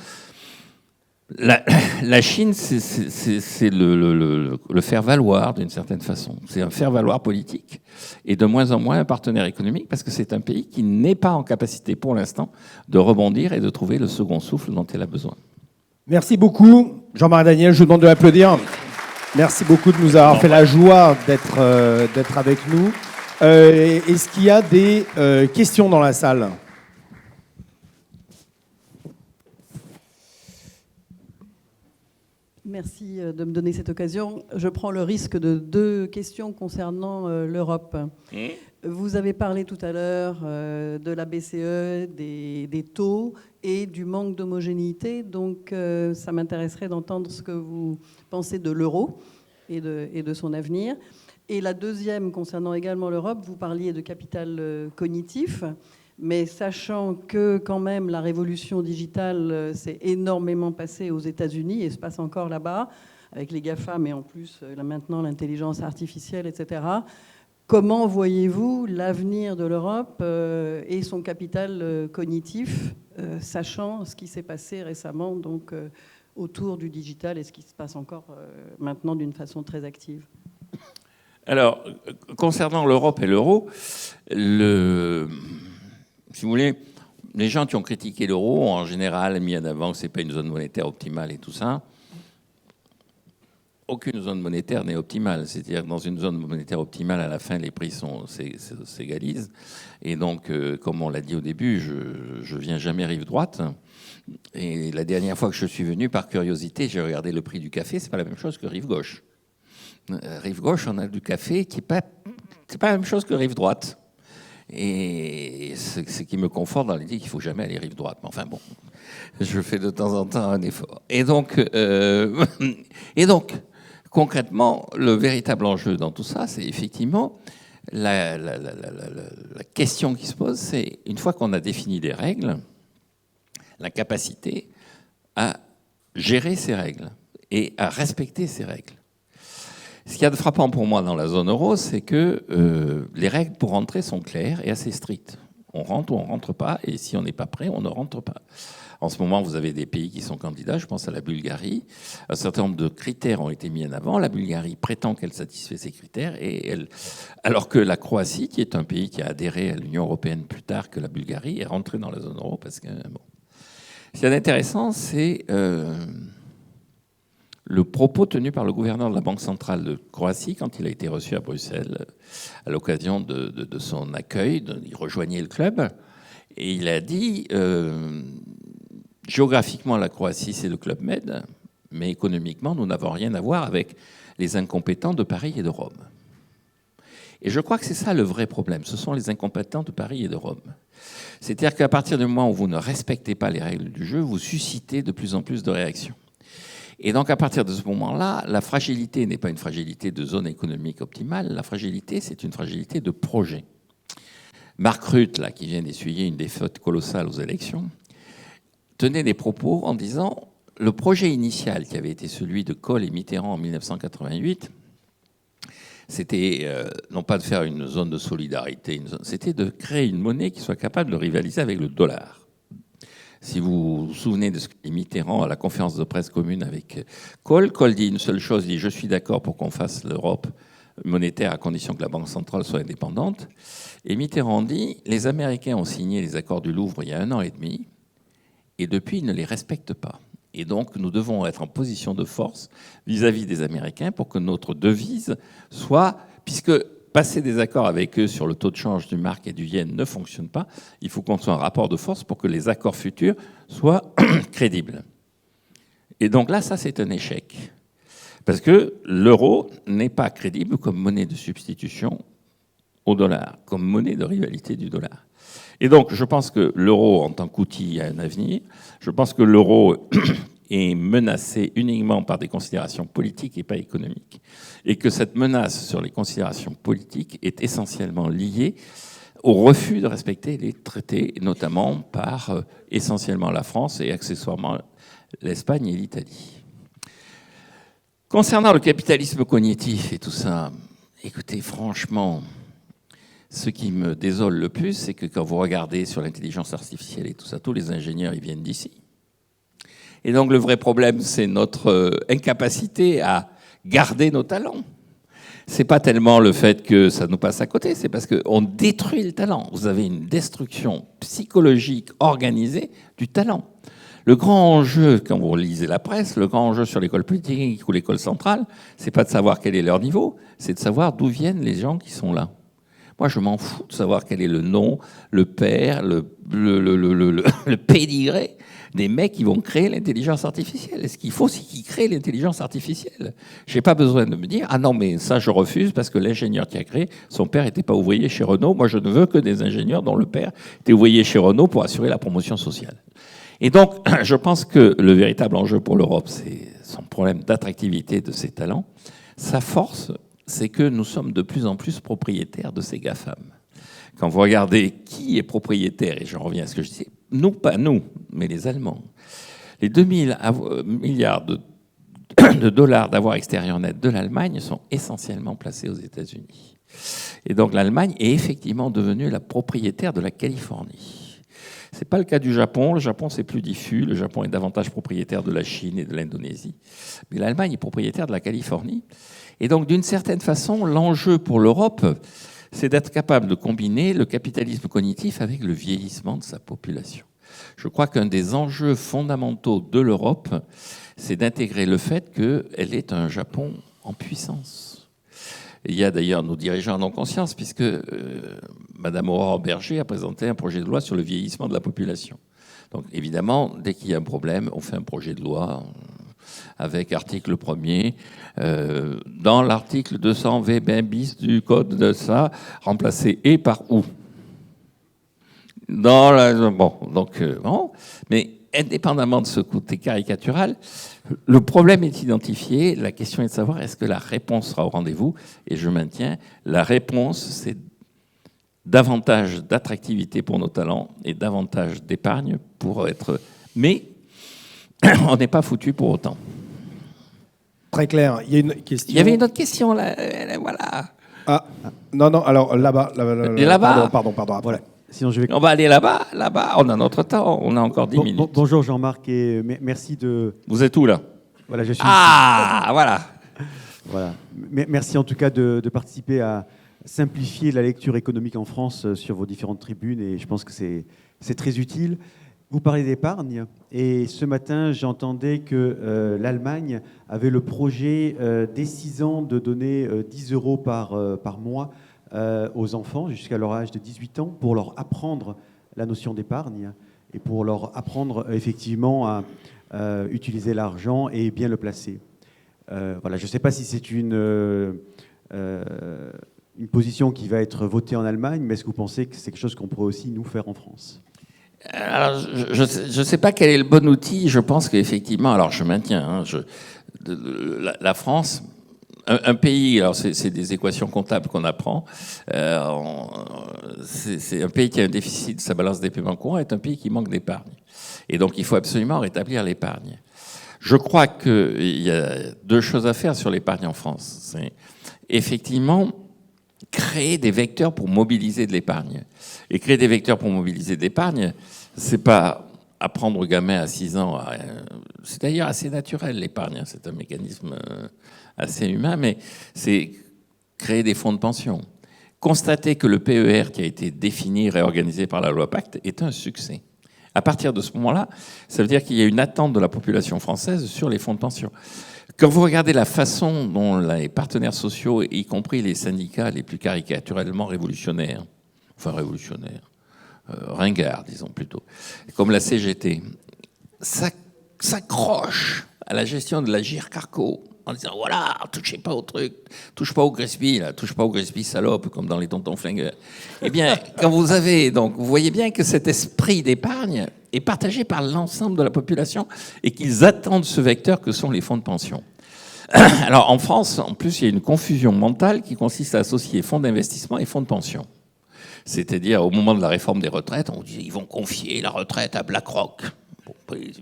la Chine, c'est le faire-valoir d'une certaine façon. C'est un faire-valoir politique et de moins en moins un partenaire économique parce que c'est un pays qui n'est pas en capacité pour l'instant de rebondir et de trouver le second souffle dont elle a besoin. Merci beaucoup, Jean-Marie Daniel. Je vous demande de l'applaudir. Merci beaucoup de nous avoir fait la joie d'être avec nous. Est-ce qu'il y a des questions dans la salle ? Merci de me donner cette occasion. Je prends le risque de 2 questions concernant l'Europe. Vous avez parlé tout à l'heure de la BCE, des taux et du manque d'homogénéité. Donc, ça m'intéresserait d'entendre ce que vous pensez de l'euro et de son avenir. Et la deuxième, concernant également l'Europe, vous parliez de capital cognitif. Mais sachant que quand même la révolution digitale s'est énormément passée aux États-Unis et se passe encore là-bas, avec les GAFA, mais en plus maintenant l'intelligence artificielle, etc. Comment voyez-vous l'avenir de l'Europe et son capital cognitif, sachant ce qui s'est passé récemment donc, autour du digital et ce qui se passe encore maintenant d'une façon très active? Alors, concernant l'Europe et l'euro, si vous voulez, les gens qui ont critiqué l'euro ont en général mis en avant que ce n'est pas une zone monétaire optimale et tout ça. Aucune zone monétaire n'est optimale. C'est-à-dire que dans une zone monétaire optimale, à la fin, les prix s'égalisent. Et donc, comme on l'a dit au début, je ne viens jamais rive droite. Et la dernière fois que je suis venu, par curiosité, j'ai regardé le prix du café. Ce n'est pas la même chose que rive gauche. Rive gauche, on a du café qui n'est pas la même chose que rive droite. Et ce qui me conforte dans l'idée qu'il ne faut jamais aller rive droite. Mais enfin bon, je fais de temps en temps un effort. Et donc concrètement, le véritable enjeu dans tout ça, c'est effectivement la question qui se pose, c'est, une fois qu'on a défini des règles, la capacité à gérer ces règles et à respecter ces règles. Ce qu'il y a de frappant pour moi dans la zone euro, c'est que les règles pour rentrer sont claires et assez strictes. On rentre ou on ne rentre pas, et si on n'est pas prêt, on ne rentre pas. En ce moment, vous avez des pays qui sont candidats, je pense à la Bulgarie. Un certain nombre de critères ont été mis en avant. La Bulgarie prétend qu'elle satisfait ces critères, alors que la Croatie, qui est un pays qui a adhéré à l'Union européenne plus tard que la Bulgarie, est rentrée dans la zone euro parce que, bon. Ce qui est intéressant, c'est le propos tenu par le gouverneur de la Banque centrale de Croatie quand il a été reçu à Bruxelles à l'occasion de son accueil. Il rejoignait le club et il a dit géographiquement, la Croatie, c'est le Club Med, mais économiquement, nous n'avons rien à voir avec les incompétents de Paris et de Rome. Et je crois que c'est ça le vrai problème. Ce sont les incompétents de Paris et de Rome. C'est-à-dire qu'à partir du moment où vous ne respectez pas les règles du jeu, vous suscitez de plus en plus de réactions. Et donc, à partir de ce moment-là, la fragilité n'est pas une fragilité de zone économique optimale. La fragilité, c'est une fragilité de projet. Mark Rutte, là, qui vient d'essuyer une défaite colossale aux élections, tenait des propos en disant le projet initial qui avait été celui de Kohl et Mitterrand en 1988, c'était non pas de faire une zone de solidarité, c'était de créer une monnaie qui soit capable de rivaliser avec le dollar. Si vous vous souvenez de ce que dit Mitterrand à la conférence de presse commune avec Kohl, Kohl dit une seule chose, il dit « Je suis d'accord pour qu'on fasse l'Europe monétaire à condition que la Banque centrale soit indépendante ». Et Mitterrand dit « Les Américains ont signé les accords du Louvre il y a 1 an et demi, et depuis, ils ne les respectent pas. Et donc, nous devons être en position de force vis-à-vis des Américains pour que notre devise soit, puisque passer des accords avec eux sur le taux de change du mark et du yen ne fonctionne pas, il faut qu'on soit en rapport de force pour que les accords futurs soient crédibles. Et donc là, ça, c'est un échec. Parce que l'euro n'est pas crédible comme monnaie de substitution au dollar, comme monnaie de rivalité du dollar. Et donc, je pense que l'euro, en tant qu'outil, a un avenir. Je pense que l'euro est menacé uniquement par des considérations politiques et pas économiques. Et que cette menace sur les considérations politiques est essentiellement liée au refus de respecter les traités, notamment par essentiellement la France et accessoirement l'Espagne et l'Italie. Concernant le capitalisme cognitif et tout ça, écoutez, franchement, ce qui me désole le plus, c'est que quand vous regardez sur l'intelligence artificielle et tout ça, tous les ingénieurs, ils viennent d'ici. Et donc le vrai problème, c'est notre incapacité à garder nos talents. C'est pas tellement le fait que ça nous passe à côté, c'est parce qu'on détruit le talent. Vous avez une destruction psychologique organisée du talent. Le grand enjeu, quand vous lisez la presse, le grand enjeu sur l'école politique ou l'école centrale, c'est pas de savoir quel est leur niveau, c'est de savoir d'où viennent les gens qui sont là. Moi, je m'en fous de savoir quel est le nom, le père, le pédigré des mecs qui vont créer l'intelligence artificielle. Est-ce qu'il faut qu'ils créent l'intelligence artificielle? Je n'ai pas besoin de me dire « Ah non, mais ça, je refuse parce que l'ingénieur qui a créé, son père n'était pas ouvrier chez Renault. Moi, je ne veux que des ingénieurs dont le père était ouvrier chez Renault pour assurer la promotion sociale. » Et donc, je pense que le véritable enjeu pour l'Europe, c'est son problème d'attractivité de ses talents. Sa force, c'est que nous sommes de plus en plus propriétaires de ces GAFAM. Quand vous regardez qui est propriétaire, et je reviens à ce que je disais, nous, pas nous, mais les Allemands, les 2000 milliards de dollars d'avoir extérieur net de l'Allemagne sont essentiellement placés aux États-Unis. Et donc l'Allemagne est effectivement devenue la propriétaire de la Californie. Ce n'est pas le cas du Japon. Le Japon, c'est plus diffus. Le Japon est davantage propriétaire de la Chine et de l'Indonésie. Mais l'Allemagne est propriétaire de la Californie. Et donc, d'une certaine façon, l'enjeu pour l'Europe, c'est d'être capable de combiner le capitalisme cognitif avec le vieillissement de sa population. Je crois qu'un des enjeux fondamentaux de l'Europe, c'est d'intégrer le fait qu'elle est un Japon en puissance. Il y a d'ailleurs nos dirigeants en ont conscience, puisque Madame Aurore Berger a présenté un projet de loi sur le vieillissement de la population. Donc évidemment, dès qu'il y a un problème, on fait un projet de loi avec article 1er. Dans l'article 220 bis du code de ça, remplacé « et » par « ou ». Bon, mais indépendamment de ce côté caricatural, Le problème est identifié, la question est de savoir est-ce que la réponse sera au rendez-vous, et je maintiens, la réponse, c'est davantage d'attractivité pour nos talents et davantage d'épargne pour être... Mais on n'est pas foutu pour autant. Très clair. Il y a une question. Il y avait une autre question, là, voilà. Ah, non, alors là-bas. Et là-bas. Pardon. Après. Voilà. Sinon, je vais... On va aller là-bas, on a notre temps, on a encore 10 minutes. Bonjour Jean-Marc et merci de... Vous êtes où, là? Voilà, je suis Ah, voilà. Voilà. Merci en tout cas de participer à simplifier la lecture économique en France sur vos différentes tribunes, et je pense que c'est très utile. Vous parlez d'épargne, et ce matin, j'entendais que l'Allemagne avait le projet dès 6 ans de donner 10 € par mois aux enfants jusqu'à leur âge de 18 ans pour leur apprendre la notion d'épargne et pour leur apprendre effectivement à utiliser l'argent et bien le placer. Voilà, je ne sais pas si c'est une position qui va être votée en Allemagne, mais est-ce que vous pensez que c'est quelque chose qu'on pourrait aussi nous faire en France ? Alors, je ne sais pas quel est le bon outil. Je pense qu'effectivement, alors je maintiens, la France, un pays, alors c'est des équations comptables qu'on apprend, c'est un pays qui a un déficit de sa balance des paiements courants, est un pays qui manque d'épargne. Et donc, il faut absolument rétablir l'épargne. Je crois qu'il y a 2 choses à faire sur l'épargne en France. C'est effectivement créer des vecteurs pour mobiliser de l'épargne. Et créer des vecteurs pour mobiliser de l'épargne, c'est pas apprendre aux gamins à 6 ans. C'est d'ailleurs assez naturel, l'épargne. C'est un mécanisme assez humain, mais c'est créer des fonds de pension. Constater que le PER qui a été défini, réorganisé par la loi Pacte, est un succès. À partir de ce moment-là, ça veut dire qu'il y a une attente de la population française sur les fonds de pension. Quand vous regardez la façon dont les partenaires sociaux, y compris les syndicats les plus caricaturellement révolutionnaires, ringards, disons plutôt, comme la CGT, s'accroche à la gestion de la GIR-Carco en disant voilà, touchez pas au truc, touche pas au Gresby, là, touche pas au Gresby salope, comme dans les tontons flingueurs. Eh bien, quand vous avez, donc, vous voyez bien que cet esprit d'épargne est partagé par l'ensemble de la population et qu'ils attendent ce vecteur que sont les fonds de pension. Alors, en France, en plus, il y a une confusion mentale qui consiste à associer fonds d'investissement et fonds de pension. C'est-à-dire, au moment de la réforme des retraites, on dit ils vont confier la retraite à BlackRock. Bon,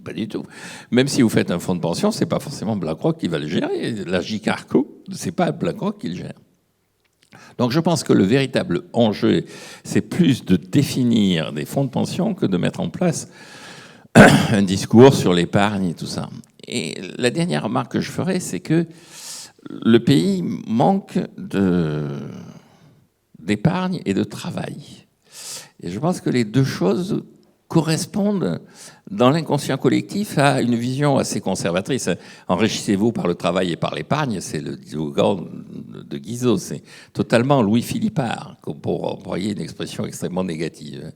pas du tout. Même si vous faites un fonds de pension, c'est pas forcément BlackRock qui va le gérer. La GIR-Carco, c'est pas BlackRock qui le gère. Donc je pense que le véritable enjeu, c'est plus de définir des fonds de pension que de mettre en place un discours sur l'épargne et tout ça. Et la dernière remarque que je ferai, c'est que le pays manque d'épargne et de travail. Et je pense que les 2 choses correspondent dans l'inconscient collectif à une vision assez conservatrice. Enrichissez-vous par le travail et par l'épargne, c'est le slogan de Guizot. C'est totalement Louis-Philippard, pour employer une expression extrêmement négative.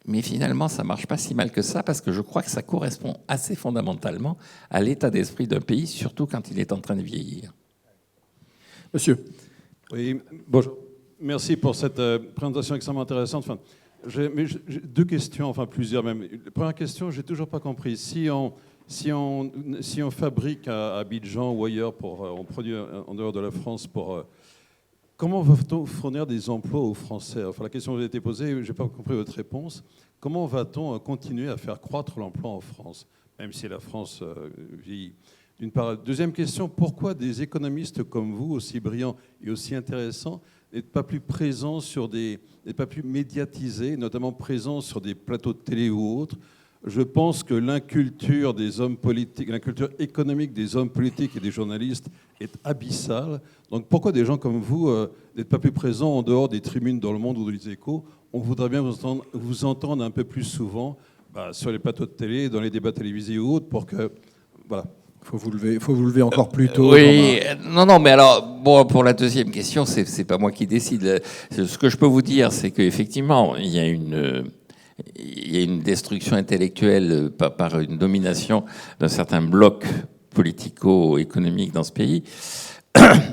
Mais finalement, ça ne marche pas si mal que ça, parce que je crois que ça correspond assez fondamentalement à l'état d'esprit d'un pays, surtout quand il est en train de vieillir. Monsieur. Oui, bonjour. Merci pour cette présentation extrêmement intéressante. Enfin, j'ai 2 questions, enfin plusieurs même. La première question, j'ai toujours pas compris. Si on fabrique à Abidjan ou ailleurs, on produit en dehors de la France, comment va-t-on fournir des emplois aux Français? Enfin, la question vous a été posée, je n'ai pas compris votre réponse. Comment va-t-on continuer à faire croître l'emploi en France, même si la France vieillit? D'une part. Deuxième question, pourquoi des économistes comme vous, aussi brillants et aussi intéressants, n'êtes pas plus présents n'êtes pas plus médiatisés, notamment présents sur des plateaux de télé ou autres? Je pense que l'inculture des hommes politiques, l'inculture économique des hommes politiques et des journalistes est abyssale. Donc pourquoi des gens comme vous n'êtes pas plus présents en dehors des tribunes dans Le Monde ou des Échos? On voudrait bien vous entendre un peu plus souvent sur les plateaux de télé, dans les débats télévisés ou autres, pour que... Voilà. Faut vous lever encore plus tôt. Oui, non, mais alors, bon, pour la deuxième question, c'est pas moi qui décide. Ce que je peux vous dire, c'est qu'effectivement, il y a une destruction intellectuelle par une domination d'un certain bloc politico-économique dans ce pays.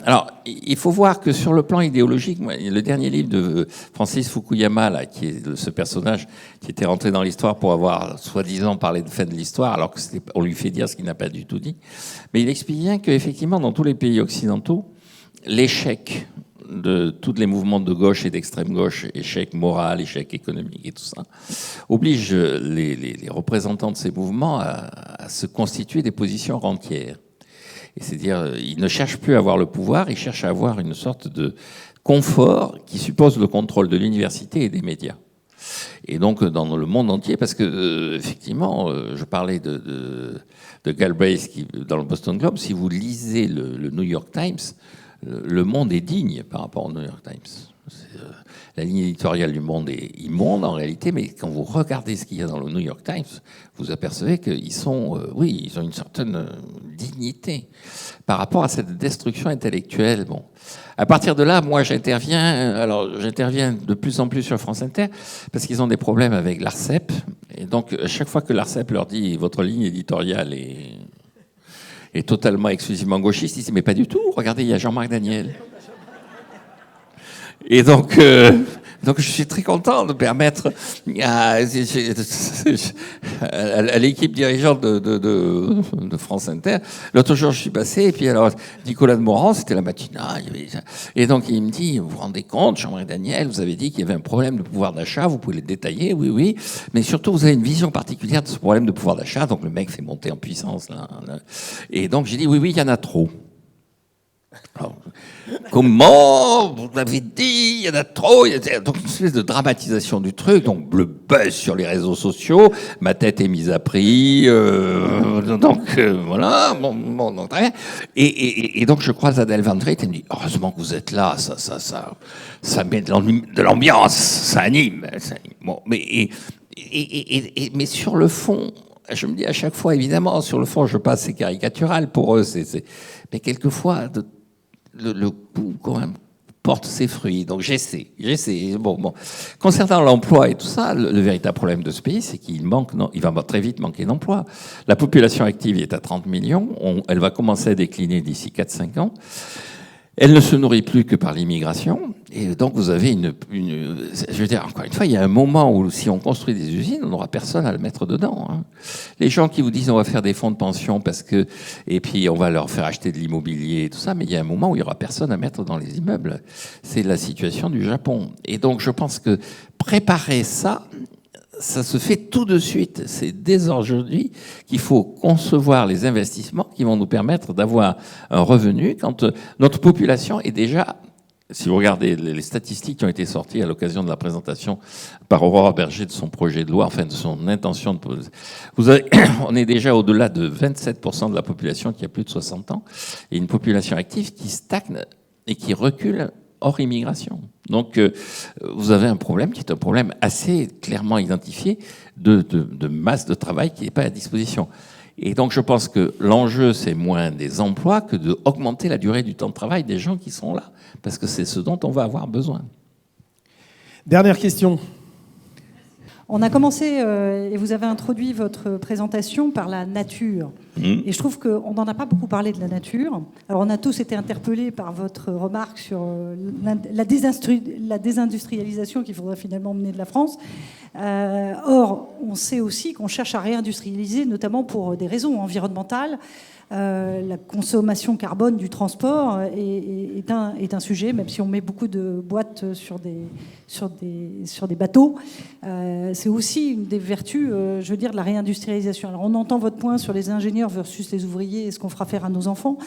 Alors, il faut voir que sur le plan idéologique, le dernier livre de Francis Fukuyama, là, qui est ce personnage qui était rentré dans l'histoire pour avoir soi-disant parlé de fin de l'histoire, alors qu'on lui fait dire ce qu'il n'a pas du tout dit, mais il explique bien qu'effectivement, dans tous les pays occidentaux, l'échec de tous les mouvements de gauche et d'extrême gauche, échec moral, échec économique et tout ça, oblige les représentants de ces mouvements à se constituer des positions rentières. Et c'est-à-dire, ils ne cherchent plus à avoir le pouvoir, ils cherchent à avoir une sorte de confort qui suppose le contrôle de l'université et des médias. Et donc, dans le monde entier, parce que, effectivement, je parlais de Galbraith dans le Boston Globe, si vous lisez le New York Times, le Monde est digne par rapport au New York Times. La ligne éditoriale du Monde est immonde en réalité, mais quand vous regardez ce qu'il y a dans le New York Times, vous apercevez qu'ils sont, oui, ils ont une certaine dignité par rapport à cette destruction intellectuelle. Bon, à partir de là, moi, j'interviens. Alors, j'interviens de plus en plus sur France Inter parce qu'ils ont des problèmes avec l'ARCEP, et donc à chaque fois que l'ARCEP leur dit votre ligne éditoriale est totalement, exclusivement gauchiste, ils disent mais pas du tout. Regardez, il y a Jean-Marc Daniel. Et donc je suis très content de permettre à l'équipe dirigeante de France Inter. L'autre jour, je suis passé, et puis alors, Nicolas de Morand, c'était la matinale. Et donc, il me dit, vous vous rendez compte, Jean-Marie Daniel, vous avez dit qu'il y avait un problème de pouvoir d'achat, vous pouvez le détailler, oui, oui. Mais surtout, vous avez une vision particulière de ce problème de pouvoir d'achat. Donc, le mec fait monter en puissance, là. Et donc, j'ai dit, oui, oui, il y en a trop. Alors, comment vous l'avez dit, il y en a trop, donc une espèce de dramatisation du truc, donc le buzz sur les réseaux sociaux, ma tête est mise à prix, voilà, bon, très bien. Et donc je croise Adèle Van Vliet, elle me dit heureusement que vous êtes là, ça met de l'ambiance, ça anime. Bon, mais sur le fond, je me dis à chaque fois, évidemment, sur le fond, je passe, c'est caricatural pour eux, mais quelquefois le coup, quand même, porte ses fruits. Donc j'essaie. Bon. Concernant l'emploi et tout ça, le véritable problème de ce pays, c'est qu'il va très vite manquer d'emplois. La population active est à 30 millions. Elle va commencer à décliner d'ici 4-5 ans. Elle ne se nourrit plus que par l'immigration. Et donc, vous avez je veux dire, encore une fois, il y a un moment où, si on construit des usines, on n'aura personne à le mettre dedans. Hein. Les gens qui vous disent, on va faire des fonds de pension et puis on va leur faire acheter de l'immobilier et tout ça, mais il y a un moment où il n'y aura personne à mettre dans les immeubles. C'est la situation du Japon. Et donc, je pense que préparer ça se fait tout de suite. C'est dès aujourd'hui qu'il faut concevoir les investissements qui vont nous permettre d'avoir un revenu quand notre population est déjà, si vous regardez les statistiques qui ont été sorties à l'occasion de la présentation par Aurore Berger de son projet de loi, enfin de son intention de... on est déjà au-delà de 27% de la population qui a plus de 60 ans, et une population active qui stagne et qui recule hors immigration. Donc, vous avez un problème qui est un problème assez clairement identifié de masse de travail qui n'est pas à disposition. Et donc, je pense que l'enjeu, c'est moins des emplois que d'augmenter la durée du temps de travail des gens qui sont là, parce que c'est ce dont on va avoir besoin. Dernière question. On a commencé, et vous avez introduit votre présentation par la nature. Et je trouve qu'on n'en a pas beaucoup parlé de la nature. Alors on a tous été interpellés par votre remarque sur la désindustrialisation qu'il faudrait finalement mener de la France. Or, on sait aussi qu'on cherche à réindustrialiser, notamment pour des raisons environnementales. La consommation carbone du transport est un sujet, même si on met beaucoup de boîtes sur des bateaux. C'est aussi une des vertus, je veux dire, de la réindustrialisation. Alors on entend votre point sur les ingénieurs versus les ouvriers et ce qu'on fera faire à nos enfants,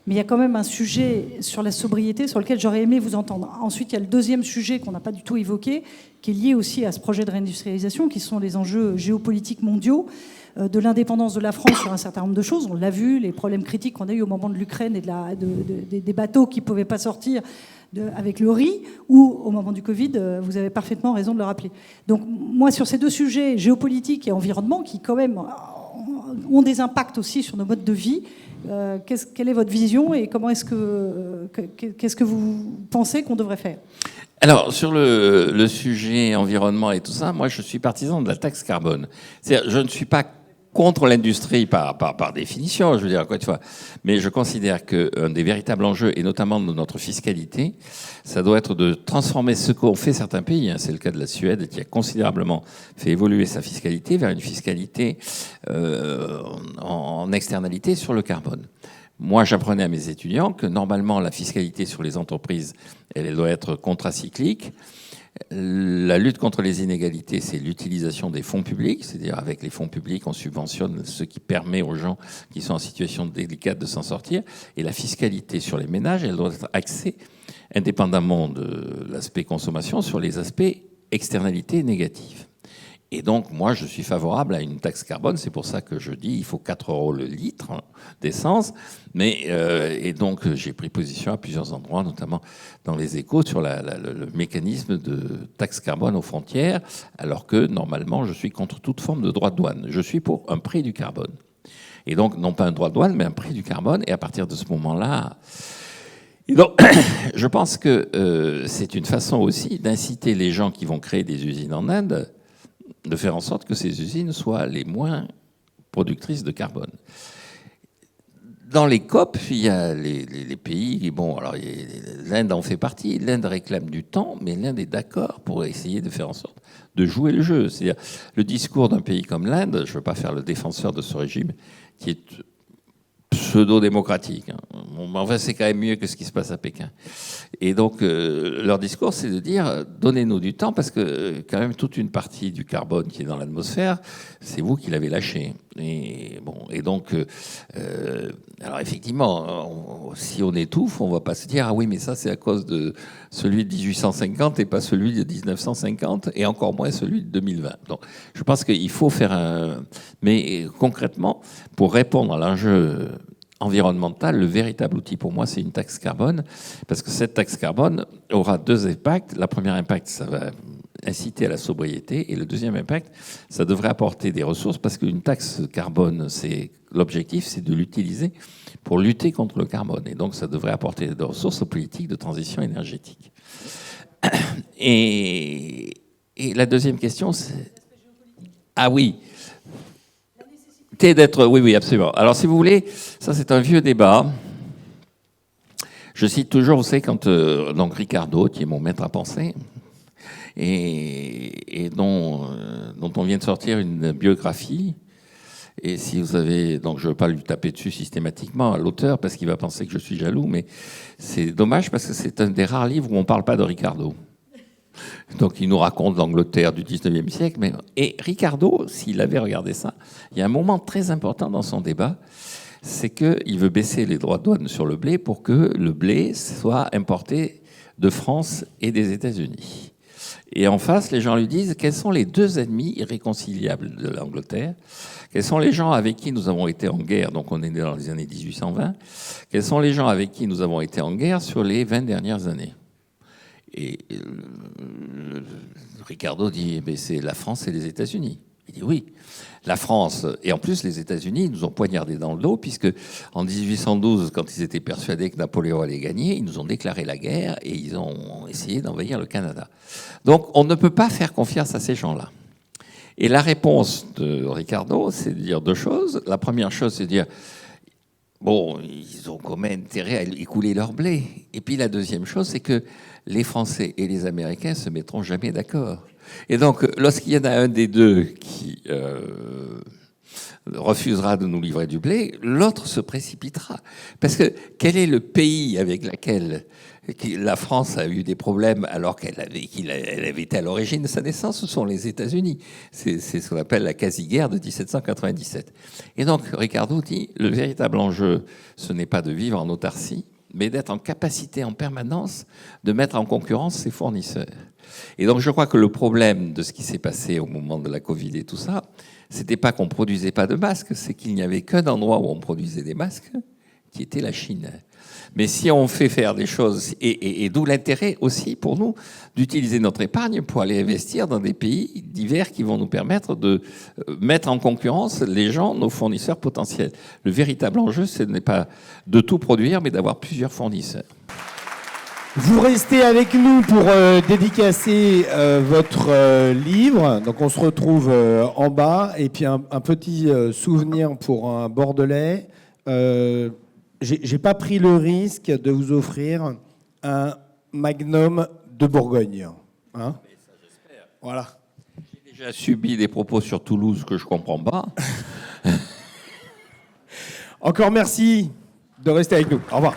mais il y a quand même un sujet sur la sobriété sur lequel j'aurais aimé vous entendre. Ensuite, il y a le deuxième sujet qu'on n'a pas du tout évoqué, qui est lié aussi à ce projet de réindustrialisation, qui sont les enjeux géopolitiques mondiaux, de l'indépendance de la France sur un certain nombre de choses. On l'a vu, les problèmes critiques qu'on a eu au moment de l'Ukraine et des bateaux qui ne pouvaient pas sortir avec le riz, ou au moment du Covid, vous avez parfaitement raison de le rappeler. Donc moi, sur ces deux sujets, géopolitique et environnement, qui quand même ont des impacts aussi sur nos modes de vie, quelle est votre vision et qu'est-ce que vous pensez qu'on devrait faire ? Alors, sur le sujet environnement et tout ça, moi, je suis partisan de la taxe carbone. C'est-à-dire, je ne suis pas contre l'industrie par définition, je veux dire, encore une fois. Mais je considère qu'un des véritables enjeux, et notamment de notre fiscalité, ça doit être de transformer ce qu'ont fait certains pays. C'est le cas de la Suède, qui a considérablement fait évoluer sa fiscalité vers une fiscalité en externalité sur le carbone. Moi, j'apprenais à mes étudiants que normalement, la fiscalité sur les entreprises, elle doit être contracyclique. La lutte contre les inégalités, c'est l'utilisation des fonds publics, c'est-à-dire avec les fonds publics, on subventionne ce qui permet aux gens qui sont en situation délicate de s'en sortir. Et la fiscalité sur les ménages, elle doit être axée, indépendamment de l'aspect consommation, sur les aspects externalités négatives. Et donc, moi, je suis favorable à une taxe carbone. C'est pour ça que je dis il faut 4 € le litre d'essence. Et donc, j'ai pris position à plusieurs endroits, notamment dans les Échos, sur le mécanisme de taxe carbone aux frontières, alors que, normalement, je suis contre toute forme de droit de douane. Je suis pour un prix du carbone. Et donc, non pas un droit de douane, mais un prix du carbone. Et à partir de ce moment-là... Et donc, je pense que c'est une façon aussi d'inciter les gens qui vont créer des usines en Inde de faire en sorte que ces usines soient les moins productrices de carbone. Dans les COP, il y a les pays, bon, alors l'Inde en fait partie, l'Inde réclame du temps, mais l'Inde est d'accord pour essayer de faire en sorte de jouer le jeu. C'est-à-dire, le discours d'un pays comme l'Inde, je ne veux pas faire le défenseur de ce régime qui est pseudo-démocratique. Enfin, c'est quand même mieux que ce qui se passe à Pékin. Et donc, leur discours, c'est de dire, donnez-nous du temps, parce que quand même, toute une partie du carbone qui est dans l'atmosphère, c'est vous qui l'avez lâché. Et donc, alors effectivement, si on étouffe, on ne va pas se dire, ah oui, mais ça, c'est à cause de celui de 1850 et pas celui de 1950, et encore moins celui de 2020. Donc, je pense qu'il faut faire un... Mais concrètement, pour répondre à l'enjeu environnemental, le véritable outil pour moi, c'est une taxe carbone, parce que cette taxe carbone aura 2 impacts. Le premier impact, ça va inciter à la sobriété, et le deuxième impact, ça devrait apporter des ressources, parce qu'une taxe carbone, l'objectif, c'est de l'utiliser pour lutter contre le carbone, et donc ça devrait apporter des ressources aux politiques de transition énergétique. Et la deuxième question, c'est... Ah oui, oui, absolument. Alors, si vous voulez, ça, c'est un vieux débat. Je cite toujours, vous savez, quand donc Ricardo, qui est mon maître à penser, et dont on vient de sortir une biographie. Et si vous avez... Donc, je ne veux pas lui taper dessus systématiquement à l'auteur, parce qu'il va penser que je suis jaloux, mais c'est dommage, parce que c'est un des rares livres où on ne parle pas de Ricardo. Donc il nous raconte l'Angleterre du 19e siècle. Et Ricardo, s'il avait regardé ça, il y a un moment très important dans son débat, c'est qu'il veut baisser les droits de douane sur le blé pour que le blé soit importé de France et des États-Unis. Et en face, les gens lui disent quels sont les 2 ennemis irréconciliables de l'Angleterre, quels sont les gens avec qui nous avons été en guerre, donc on est né dans les années 1820, quels sont les gens avec qui nous avons été en guerre sur les 20 dernières années. Et Ricardo dit, c'est la France et les États-Unis. Il dit oui, la France, et en plus les États-Unis, ils nous ont poignardé dans le dos, puisque en 1812, quand ils étaient persuadés que Napoléon allait gagner, ils nous ont déclaré la guerre et ils ont essayé d'envahir le Canada. Donc on ne peut pas faire confiance à ces gens-là. Et la réponse de Ricardo, c'est de dire 2 choses. La première chose, c'est de dire, bon, ils ont quand même intérêt à écouler leur blé. Et puis la deuxième chose, c'est que les Français et les Américains se mettront jamais d'accord. Et donc, lorsqu'il y en a un des deux qui refusera de nous livrer du blé, l'autre se précipitera. Parce que quel est le pays avec lequel la France a eu des problèmes alors qu'elle avait été à l'origine de sa naissance? Ce sont les États-Unis. C'est ce qu'on appelle la quasi-guerre de 1797. Et donc, Ricardo dit, le véritable enjeu, ce n'est pas de vivre en autarcie, mais d'être en capacité en permanence de mettre en concurrence ses fournisseurs. Et donc je crois que le problème de ce qui s'est passé au moment de la Covid et tout ça, c'était pas qu'on produisait pas de masques, c'est qu'il n'y avait qu'un endroit où on produisait des masques, qui était la Chine. Mais si on fait faire des choses, et d'où l'intérêt aussi pour nous d'utiliser notre épargne pour aller investir dans des pays divers qui vont nous permettre de mettre en concurrence les gens, nos fournisseurs potentiels. Le véritable enjeu, ce n'est pas de tout produire, mais d'avoir plusieurs fournisseurs. Vous restez avec nous pour dédicacer votre livre. Donc on se retrouve en bas. Et puis un petit souvenir pour un Bordelais. J'ai pas pris le risque de vous offrir un Magnum de Bourgogne. Hein ? Voilà. J'ai déjà subi des propos sur Toulouse que je comprends pas. Encore merci de rester avec nous. Au revoir.